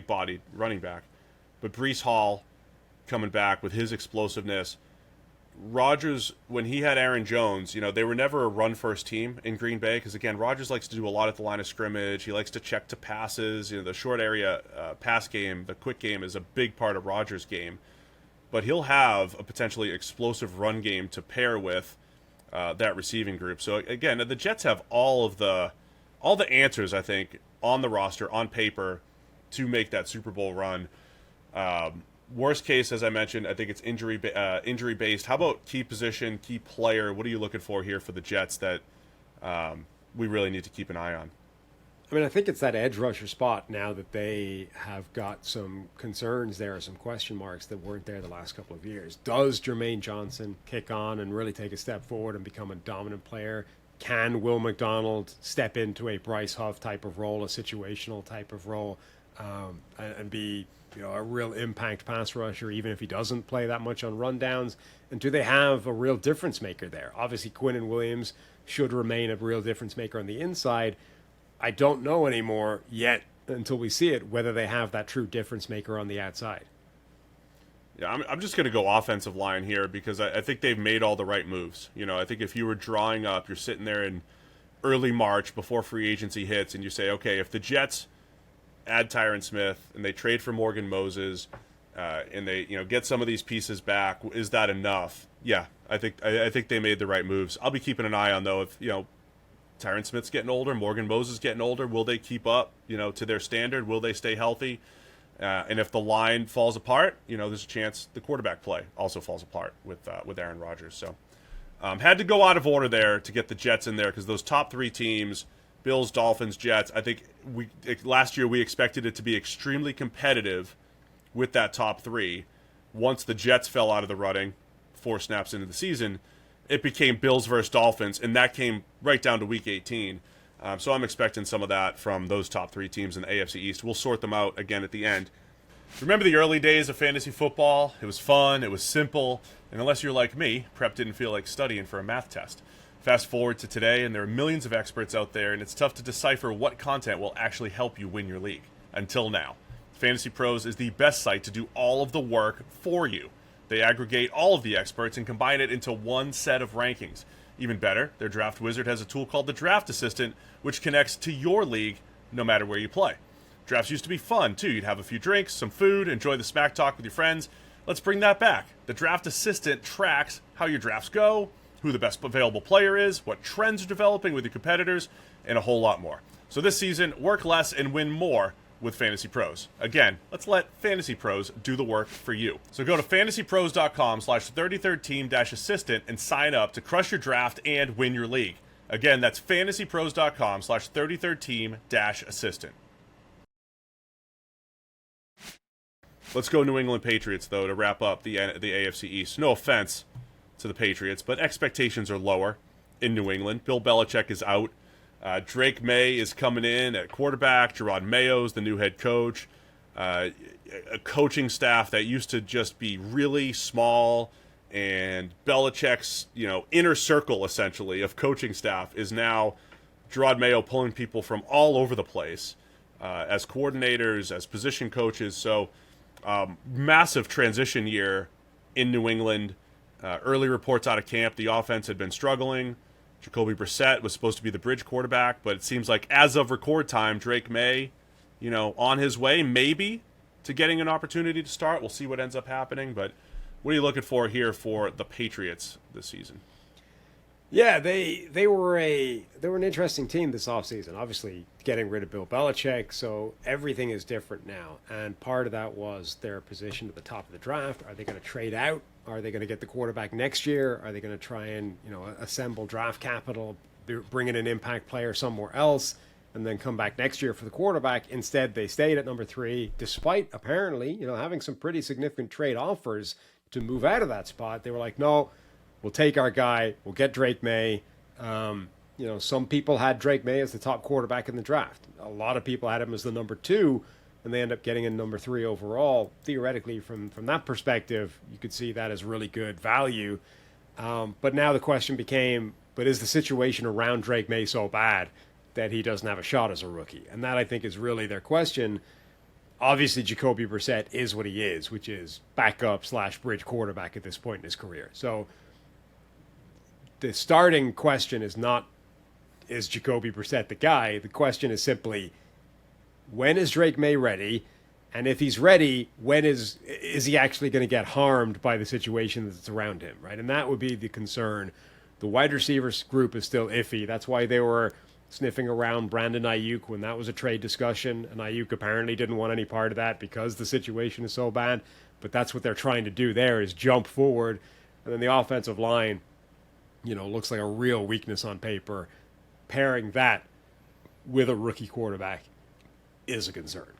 bodied running back, but Breece Hall coming back with his explosiveness. Rodgers, when he had Aaron Jones, they were never a run-first team in Green Bay because, again, Rodgers likes to do a lot at the line of scrimmage. He likes to check to passes. The short area pass game, the quick game is a big part of Rodgers' game. But he'll have a potentially explosive run game to pair with that receiving group. So, again, the Jets have all the answers, I think, on the roster, on paper, to make that Super Bowl run. Worst case, as I mentioned, I think it's injury based. How about key position, key player? What are you looking for here for the Jets that we really need to keep an eye on? I mean, I think it's that edge rusher spot now that they have got some concerns there, some question marks that weren't there the last couple of years. Does Jermaine Johnson kick on and really take a step forward and become a dominant player? Can Will McDonald step into a Bryce Huff type of role, a situational type of role, and be a real impact pass rusher, even if he doesn't play that much on rundowns? And do they have a real difference maker there? Obviously, Quinnen Williams should remain a real difference maker on the inside. I don't know anymore yet until we see it whether they have that true difference maker on the outside. Yeah, I'm just going to go offensive line here because I think they've made all the right moves. I think if you were drawing up, you're sitting there in early March before free agency hits, and you say, okay, if the Jets add Tyron Smith and they trade for Morgan Moses, and they get some of these pieces back, is that enough? Yeah, I think they made the right moves. I'll be keeping an eye on, though, if Tyron Smith's getting older. Morgan Moses getting older. Will they keep up, to their standard? Will they stay healthy? And if the line falls apart, there's a chance the quarterback play also falls apart with Aaron Rodgers. So had to go out of order there to get the Jets in there because those top three teams, Bills, Dolphins, Jets, I think last year we expected it to be extremely competitive with that top three. Once the Jets fell out of the running, 4 snaps into the season, it became Bills versus Dolphins, and that came right down to Week 18. So I'm expecting some of that from those top three teams in the AFC East. We'll sort them out again at the end. Remember the early days of fantasy football? It was fun, it was simple, and unless you're like me, prep didn't feel like studying for a math test. Fast forward to today, and there are millions of experts out there, and it's tough to decipher what content will actually help you win your league. Until now. Fantasy Pros is the best site to do all of the work for you. They aggregate all of the experts and combine it into one set of rankings. Even better, their Draft Wizard has a tool called the Draft Assistant, which connects to your league no matter where you play. Drafts used to be fun, too. You'd have a few drinks, some food, enjoy the smack talk with your friends. Let's bring that back. The Draft Assistant tracks how your drafts go, who the best available player is, what trends are developing with your competitors, and a whole lot more. So this season, work less and win more with Fantasy Pros. Again, let's let Fantasy Pros do the work for you. So go to fantasypros.com/33team-assistant and sign up to crush your draft and win your league. Again, that's fantasypros.com/33team-assistant. Let's go New England Patriots, though, to wrap up the AFC East. No offense to the Patriots, but expectations are lower in New England. Bill Belichick is out. Drake May is coming in at quarterback. Gerard Mayo's the new head coach. A coaching staff that used to just be really small, and Belichick's inner circle essentially of coaching staff is now Gerard Mayo pulling people from all over the place as coordinators, as position coaches. So massive transition year in New England. Early reports out of camp, the offense had been struggling. Jacoby Brissett was supposed to be the bridge quarterback, but it seems like as of record time, Drake May, on his way maybe to getting an opportunity to start. We'll see what ends up happening, but what are you looking for here for the Patriots this season? Yeah, they were an interesting team this offseason. Obviously, getting rid of Bill Belichick, so everything is different now. And part of that was their position at the top of the draft. Are they going to trade out? Are they going to get the quarterback next year? Are they going to try and assemble draft capital, bring in an impact player somewhere else, and then come back next year for the quarterback? Instead, they stayed at number 3, despite apparently having some pretty significant trade offers to move out of that spot. They were like, no. We'll take our guy. We'll get Drake May. Some people had Drake May as the top quarterback in the draft. A lot of people had him as the number 2, and they end up getting in number 3 overall. Theoretically, from that perspective, you could see that as really good value. But now the question became, but is the situation around Drake May so bad that he doesn't have a shot as a rookie? And that, I think, is really their question. Obviously, Jacoby Brissett is what he is, which is backup/bridge quarterback at this point in his career. So the starting question is not, is Jacoby Brissett the guy? The question is simply, when is Drake May ready? And if he's ready, when is he actually going to get harmed by the situation that's around him, right? And that would be the concern. The wide receivers group is still iffy. That's why they were sniffing around Brandon Ayuk when that was a trade discussion. And Ayuk apparently didn't want any part of that because the situation is so bad. But that's what they're trying to do there, is jump forward. And then the offensive line, looks like a real weakness on paper. Pairing that with a rookie quarterback is a concern.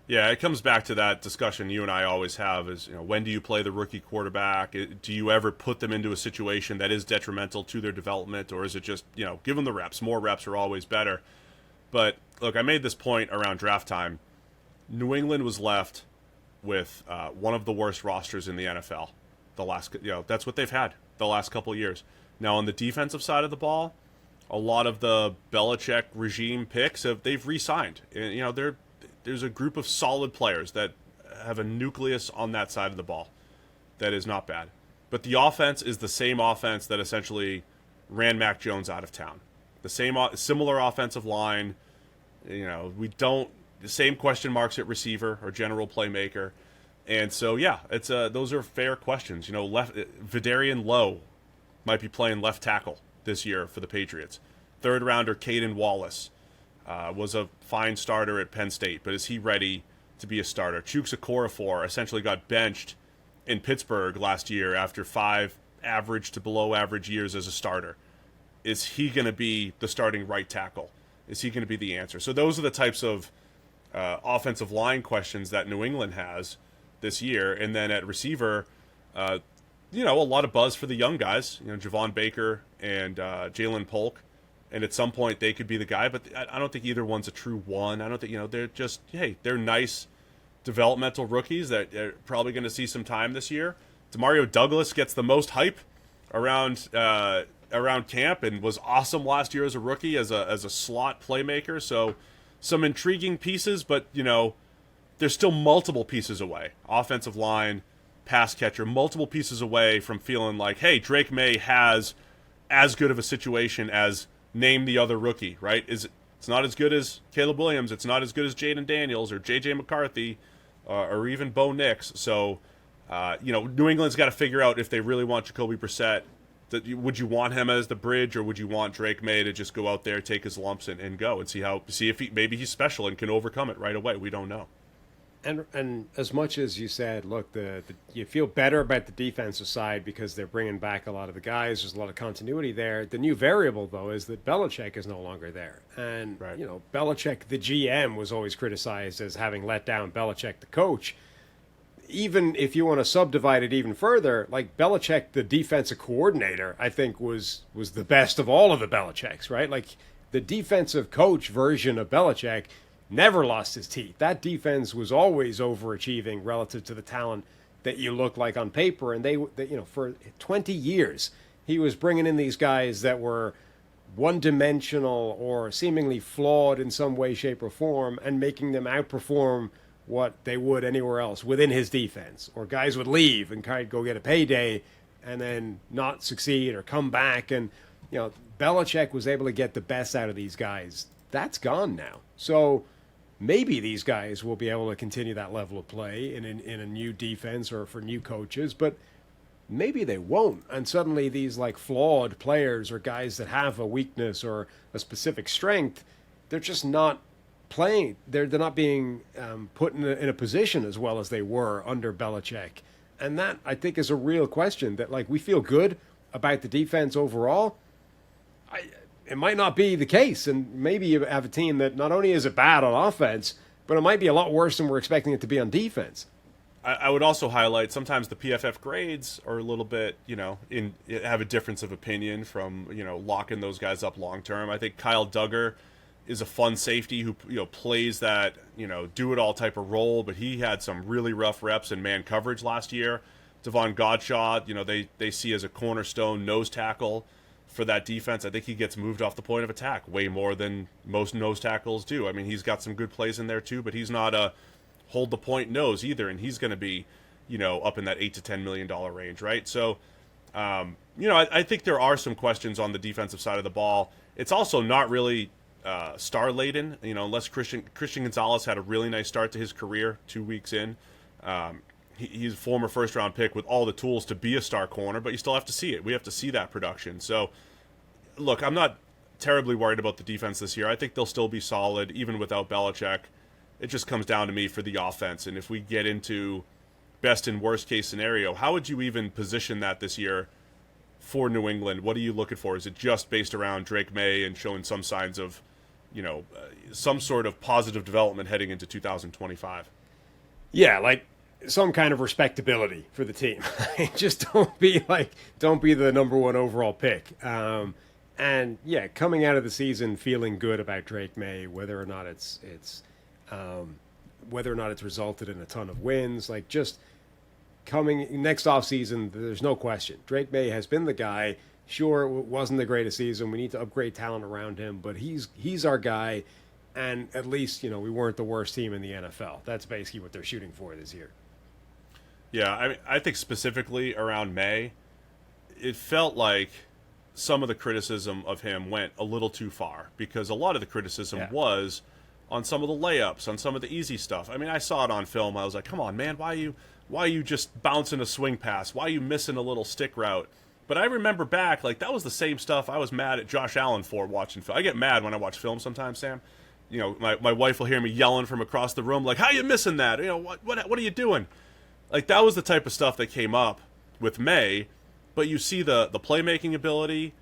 Yeah, it comes back to that discussion you and I always have is, when do you play the rookie quarterback? Do you ever put them into a situation that is detrimental to their development, or is it just, give them the reps? More reps are always better. But, look, I made this point around draft time. New England was left with one of the worst rosters in the NFL. That's what they've had the last couple of years. Now, on the defensive side of the ball, a lot of the Belichick regime picks they've re-signed. There's a group of solid players that have a nucleus on that side of the ball that is not bad. But the offense is the same offense that essentially ran Mac Jones out of town. The similar offensive line. The same question marks at receiver or general playmaker. And so, yeah, those are fair questions. Vidarian Lowe might be playing left tackle this year for the Patriots. Third rounder Caden Wallace was a fine starter at Penn State, but is he ready to be a starter? Chuks Okorafor essentially got benched in Pittsburgh last year after 5 average to below average years as a starter. Is he going to be the starting right tackle? Is he going to be the answer? So those are the types of offensive line questions that New England has this year. And then at receiver, a lot of buzz for the young guys, Javon Baker and Jalen Polk. And at some point they could be the guy, but I don't think either one's a true one. I don't think, they're just, they're nice developmental rookies that are probably going to see some time this year. Demario Douglas gets the most hype around camp and was awesome last year as a rookie, as a slot playmaker. So some intriguing pieces, but, there's still multiple pieces away. Offensive line, pass catcher, multiple pieces away from feeling like, hey, Drake May has as good of a situation as name the other rookie, right? It's not as good as Caleb Williams. It's not as good as Jaden Daniels or J.J. McCarthy or even Bo Nix. So, New England's got to figure out if they really want Jacoby Brissett. Would you want him as the bridge, or would you want Drake May to just go out there, take his lumps, and go and see if maybe he's special and can overcome it right away? We don't know. And as much as you said, look, you feel better about the defensive side because they're bringing back a lot of the guys. There's a lot of continuity there. The new variable, though, is that Belichick is no longer there. And, right. Belichick, the GM, was always criticized as having let down Belichick, the coach. Even if you want to subdivide it even further, like Belichick, the defensive coordinator, I think was the best of all of the Belichicks, right? Like the defensive coach version of Belichick never lost his teeth. That defense was always overachieving relative to the talent that you look like on paper. And they for 20 years, he was bringing in these guys that were one-dimensional or seemingly flawed in some way, shape, or form, and making them outperform what they would anywhere else within his defense. Or guys would leave and kind of go get a payday and then not succeed or come back. And, Belichick was able to get the best out of these guys. That's gone now. So maybe these guys will be able to continue that level of play in a new defense or for new coaches, but maybe they won't. And suddenly these like flawed players or guys that have a weakness or a specific strength, they're just not playing. They're not being put in a position as well as they were under Belichick. And that, I think, is a real question that, like, we feel good about the defense overall. It might not be the case, and maybe you have a team that not only is it bad on offense, but it might be a lot worse than we're expecting it to be on defense. I would also highlight sometimes the PFF grades are a little bit, have a difference of opinion from, locking those guys up long term. I think Kyle Duggar is a fun safety who, plays that, do-it-all type of role, but he had some really rough reps in man coverage last year. Devon Godshaw, they see as a cornerstone nose tackle for that defense. I think he gets moved off the point of attack way more than most nose tackles do. I mean, he's got some good plays in there too, but he's not a hold the point nose either, and he's going to be, up in that $8 to $10 million range, right? So, I think there are some questions on the defensive side of the ball. It's also not really star laden, unless Christian Gonzalez had a really nice start to his career 2 weeks in. He's a former first-round pick with all the tools to be a star corner, but you still have to see it. We have to see that production. So, look, I'm not terribly worried about the defense this year. I think they'll still be solid, even without Belichick. It just comes down to me for the offense. And if we get into best and worst-case scenario, how would you even position that this year for New England? What are you looking for? Is it just based around Drake May and showing some signs of, some sort of positive development heading into 2025? Yeah, like some kind of respectability for the team. Just don't be the number one overall pick. And yeah, coming out of the season feeling good about Drake May, whether or not it's resulted in a ton of wins, like just coming next offseason, there's no question. Drake May has been the guy. Sure, it wasn't the greatest season. We need to upgrade talent around him, but he's our guy. And at least, we weren't the worst team in the NFL. That's basically what they're shooting for this year. Yeah, I think specifically around May, it felt like some of the criticism of him went a little too far, because a lot of the criticism was on some of the layups, on some of the easy stuff. I mean, I saw it on film. I was like, come on, man, why are you just bouncing a swing pass? Why are you missing a little stick route? But I remember back, like, that was the same stuff I was mad at Josh Allen for watching film. I get mad when I watch film sometimes, Sam. You know, my wife will hear me yelling from across the room, like, how you missing that? You know, what are you doing? Like, that was the type of stuff that came up with May. But you see the playmaking ability,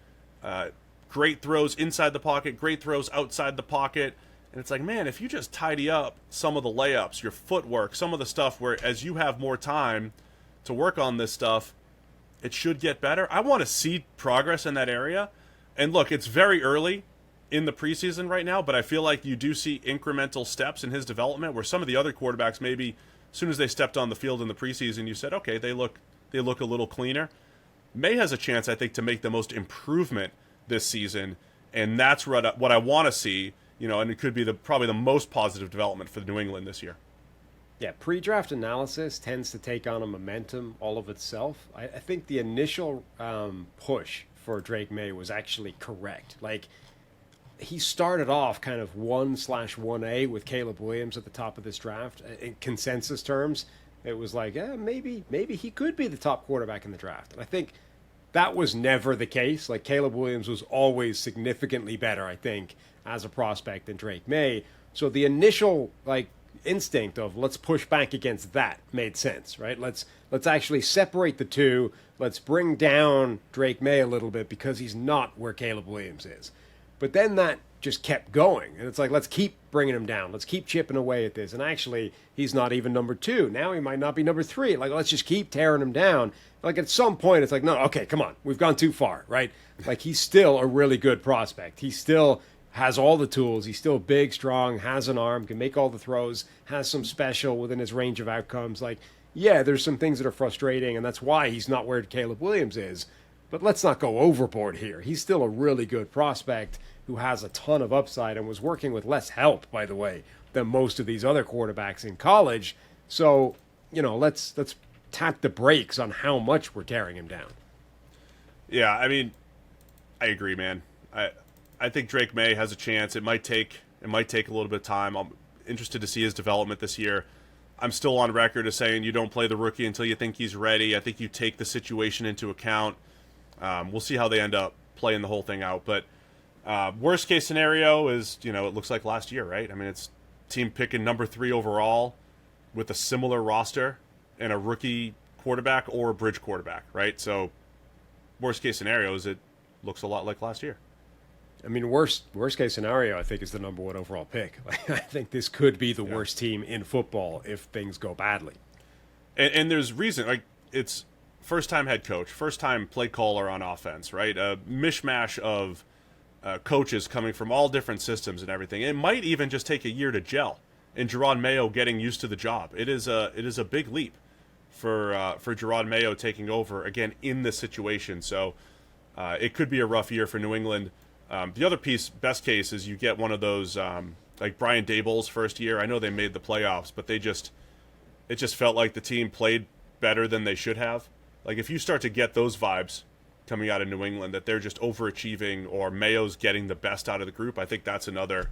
great throws inside the pocket, great throws outside the pocket. And it's like, man, if you just tidy up some of the layups, your footwork, some of the stuff where as you have more time to work on this stuff, it should get better. I want to see progress in that area. And look, it's very early in the preseason right now, but I feel like you do see incremental steps in his development where some of the other quarterbacks, maybe as soon as they stepped on the field in the preseason, you said, okay, they look a little cleaner. May has a chance, I think, to make the most improvement this season, and that's what I want to see, you know, and it could be probably the most positive development for New England this year. Yeah, pre-draft analysis tends to take on a momentum all of itself. I think the initial push for Drake May was actually correct. Like, he started off kind of 1/1A with Caleb Williams at the top of this draft. In consensus terms, it was like, maybe he could be the top quarterback in the draft. And I think that was never the case. Like, Caleb Williams was always significantly better, I think, as a prospect than Drake May. So the initial, like, instinct of let's push back against that made sense, right? Let's actually separate the two. Let's bring down Drake May a little bit because he's not where Caleb Williams is. But then that just kept going, and it's like, let's keep bringing him down. Let's keep chipping away at this. And actually, he's not even number 2. Now he might not be number 3. Like, let's just keep tearing him down. Like, at some point, it's like, no, okay, come on. We've gone too far, right? Like, he's still a really good prospect. He still has all the tools. He's still big, strong, has an arm, can make all the throws, has some special within his range of outcomes. Like, yeah, there's some things that are frustrating, and that's why he's not where Caleb Williams is. But let's not go overboard here. He's still a really good prospect who has a ton of upside and was working with less help, by the way, than most of these other quarterbacks in college. So, you know, let's tap the brakes on how much we're tearing him down. Yeah, I mean, I agree, man. I think Drake May has a chance. It might take a little bit of time. I'm interested to see his development this year. I'm still on record as saying you don't play the rookie until you think he's ready. I think you take the situation into account. We'll see how they end up playing the whole thing out. But worst case scenario is, you know, it looks like last year, right? I mean, it's team picking number 3 overall with a similar roster and a rookie quarterback or a bridge quarterback, right? So worst case scenario is it looks a lot like last year. I mean, worst case scenario, I think, is the number 1 overall pick. Like, I think this could be the worst team in football if things go badly. And there's reason. Like, it's first-time head coach, first-time play caller on offense, right? A mishmash of coaches coming from all different systems and everything. It might even just take a year to gel. And Gerard Mayo getting used to the job. It is a big leap for Gerard Mayo taking over again in this situation. So it could be a rough year for New England. The other piece, best case, is you get one of those like Brian Daboll's first year. I know they made the playoffs, but it just felt like the team played better than they should have. Like, if you start to get those vibes coming out of New England, that they're just overachieving or Mayo's getting the best out of the group, I think that's another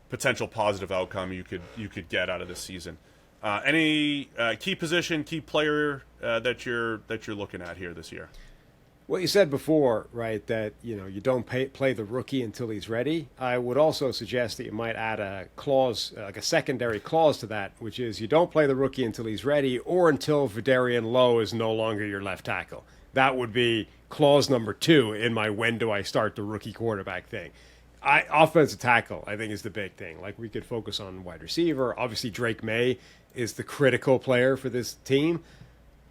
potential positive outcome you could get out of this season. Any key position, key player that you're looking at here this year? Well, you said before, right, that, you know, you don't play the rookie until he's ready. I would also suggest that you might add a clause, like a secondary clause to that, which is you don't play the rookie until he's ready or until Vidarian Lowe is no longer your left tackle. That would be clause number 2 in my when do I start the rookie quarterback thing. Offensive tackle, I think, is the big thing. Like, we could focus on wide receiver. Obviously, Drake May is the critical player for this team,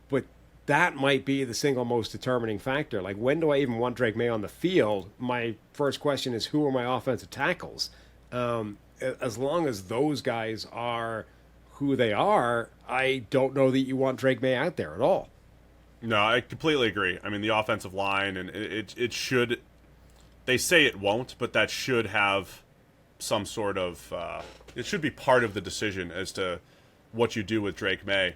but that might be the single most determining factor. Like, when do I even want Drake May on the field? My first question is, who are my offensive tackles? As long as those guys are who they are, I don't know that you want Drake May out there at all. No, I completely agree. I mean, the offensive line, and it should, they say it won't, but that should have some sort of, it should be part of the decision as to what you do with Drake May.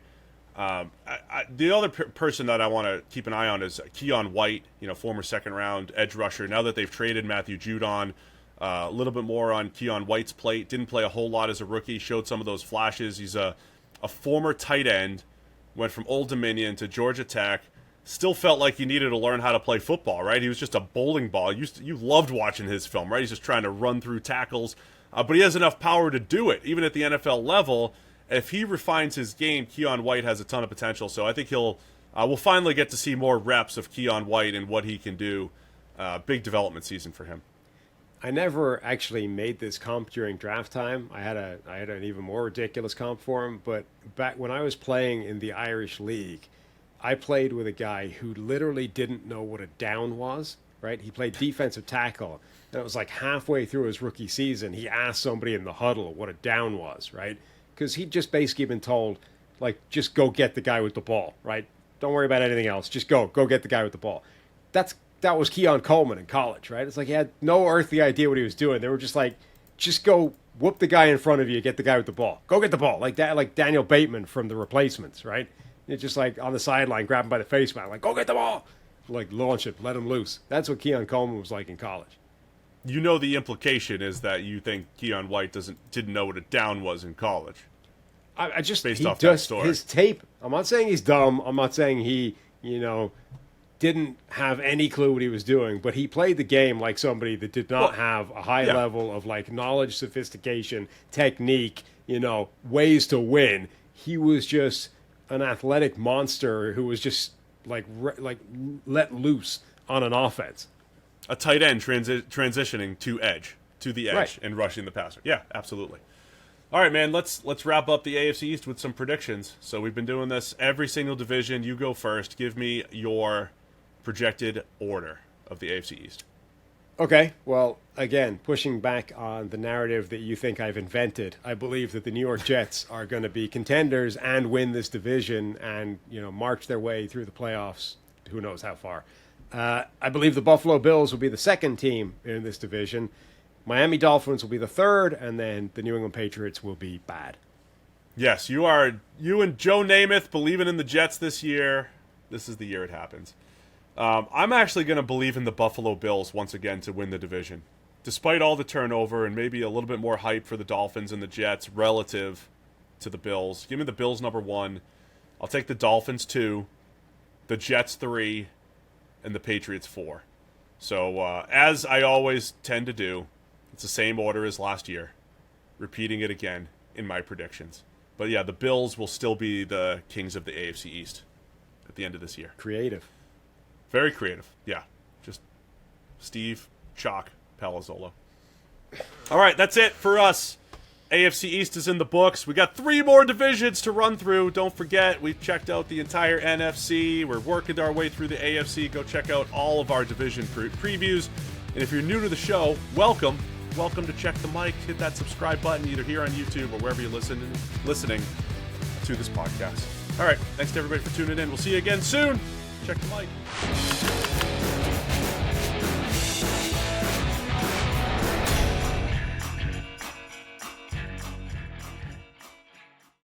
The other person that I want to keep an eye on is Keon White, you know, former second-round edge rusher. Now that they've traded Matthew Judon, a little bit more on Keon White's plate. Didn't play a whole lot as a rookie. Showed some of those flashes. He's a former tight end. Went from Old Dominion to Georgia Tech. still felt like he needed to learn how to play football, right? He was just a bowling ball. You loved watching his film, right? He's just trying to run through tackles, but he has enough power to do it, even at the NFL level. If he refines his game, Keion White has a ton of potential. So I think we'll finally get to see more reps of Keion White and what he can do. Big development season for him. I never actually made this comp during draft time. I had an even more ridiculous comp for him. But back when I was playing in the Irish League, I played with a guy who literally didn't know what a down was, right? He played defensive tackle. And it was like halfway through his rookie season, he asked somebody in the huddle what a down was, right? Because he'd just basically been told, like, just go get the guy with the ball, right? Don't worry about anything else. Just go get the guy with the ball. That was Keon Coleman in college, right? It's like he had no earthly idea what he was doing. They were just like, just go whoop the guy in front of you, get the guy with the ball. Go get the ball. Like that, like Daniel Bateman from The Replacements, right? It's just like on the sideline, grab him by the face mask, like, go get the ball. Like, launch it, let him loose. That's what Keon Coleman was like in college. You know the implication is that you think Keion White didn't know what a down was in college. I just based he off just that story. His tape. I'm not saying he's dumb. I'm not saying he didn't have any clue what he was doing, but he played the game like somebody that did not have a high level of like knowledge, sophistication, technique, ways to win. He was just an athletic monster who was just like let loose on an offense. A tight end transitioning to the edge, Right. and rushing the passer. Yeah, absolutely. All right, man, let's wrap up the AFC East with some predictions. So we've been doing this every single division. You go first. Give me your projected order of the AFC East. Okay, well, again, pushing back on the narrative that you think I've invented, I believe that the New York Jets are going to be contenders and win this division and, march their way through the playoffs, who knows how far. I believe the Buffalo Bills will be the second team in this division. Miami Dolphins will be the third, and then the New England Patriots will be bad. Yes, you and Joe Namath believing in the Jets this year. This is the year it happens. I'm actually going to believe in the Buffalo Bills once again to win the division. Despite all the turnover and maybe a little bit more hype for the Dolphins and the Jets relative to the Bills. Give me the Bills number 1. I'll take the Dolphins 2, the Jets 3, and the Patriots 4. So as I always tend to do, it's the same order as last year. Repeating it again in my predictions. But yeah, the Bills will still be the kings of the AFC East at the end of this year. Creative. Very creative. Yeah. Just Steve, Chalk, Palazzolo. All right, that's it for us. AFC East is in the books. We got 3 more divisions to run through. Don't forget, we've checked out the entire NFC. We're working our way through the AFC. Go check out all of our division previews. And if you're new to the show, welcome. Welcome to Check the Mic. Hit that subscribe button either here on YouTube or wherever you're listening to this podcast. All right, thanks to everybody for tuning in. We'll see you again soon. Check the Mic.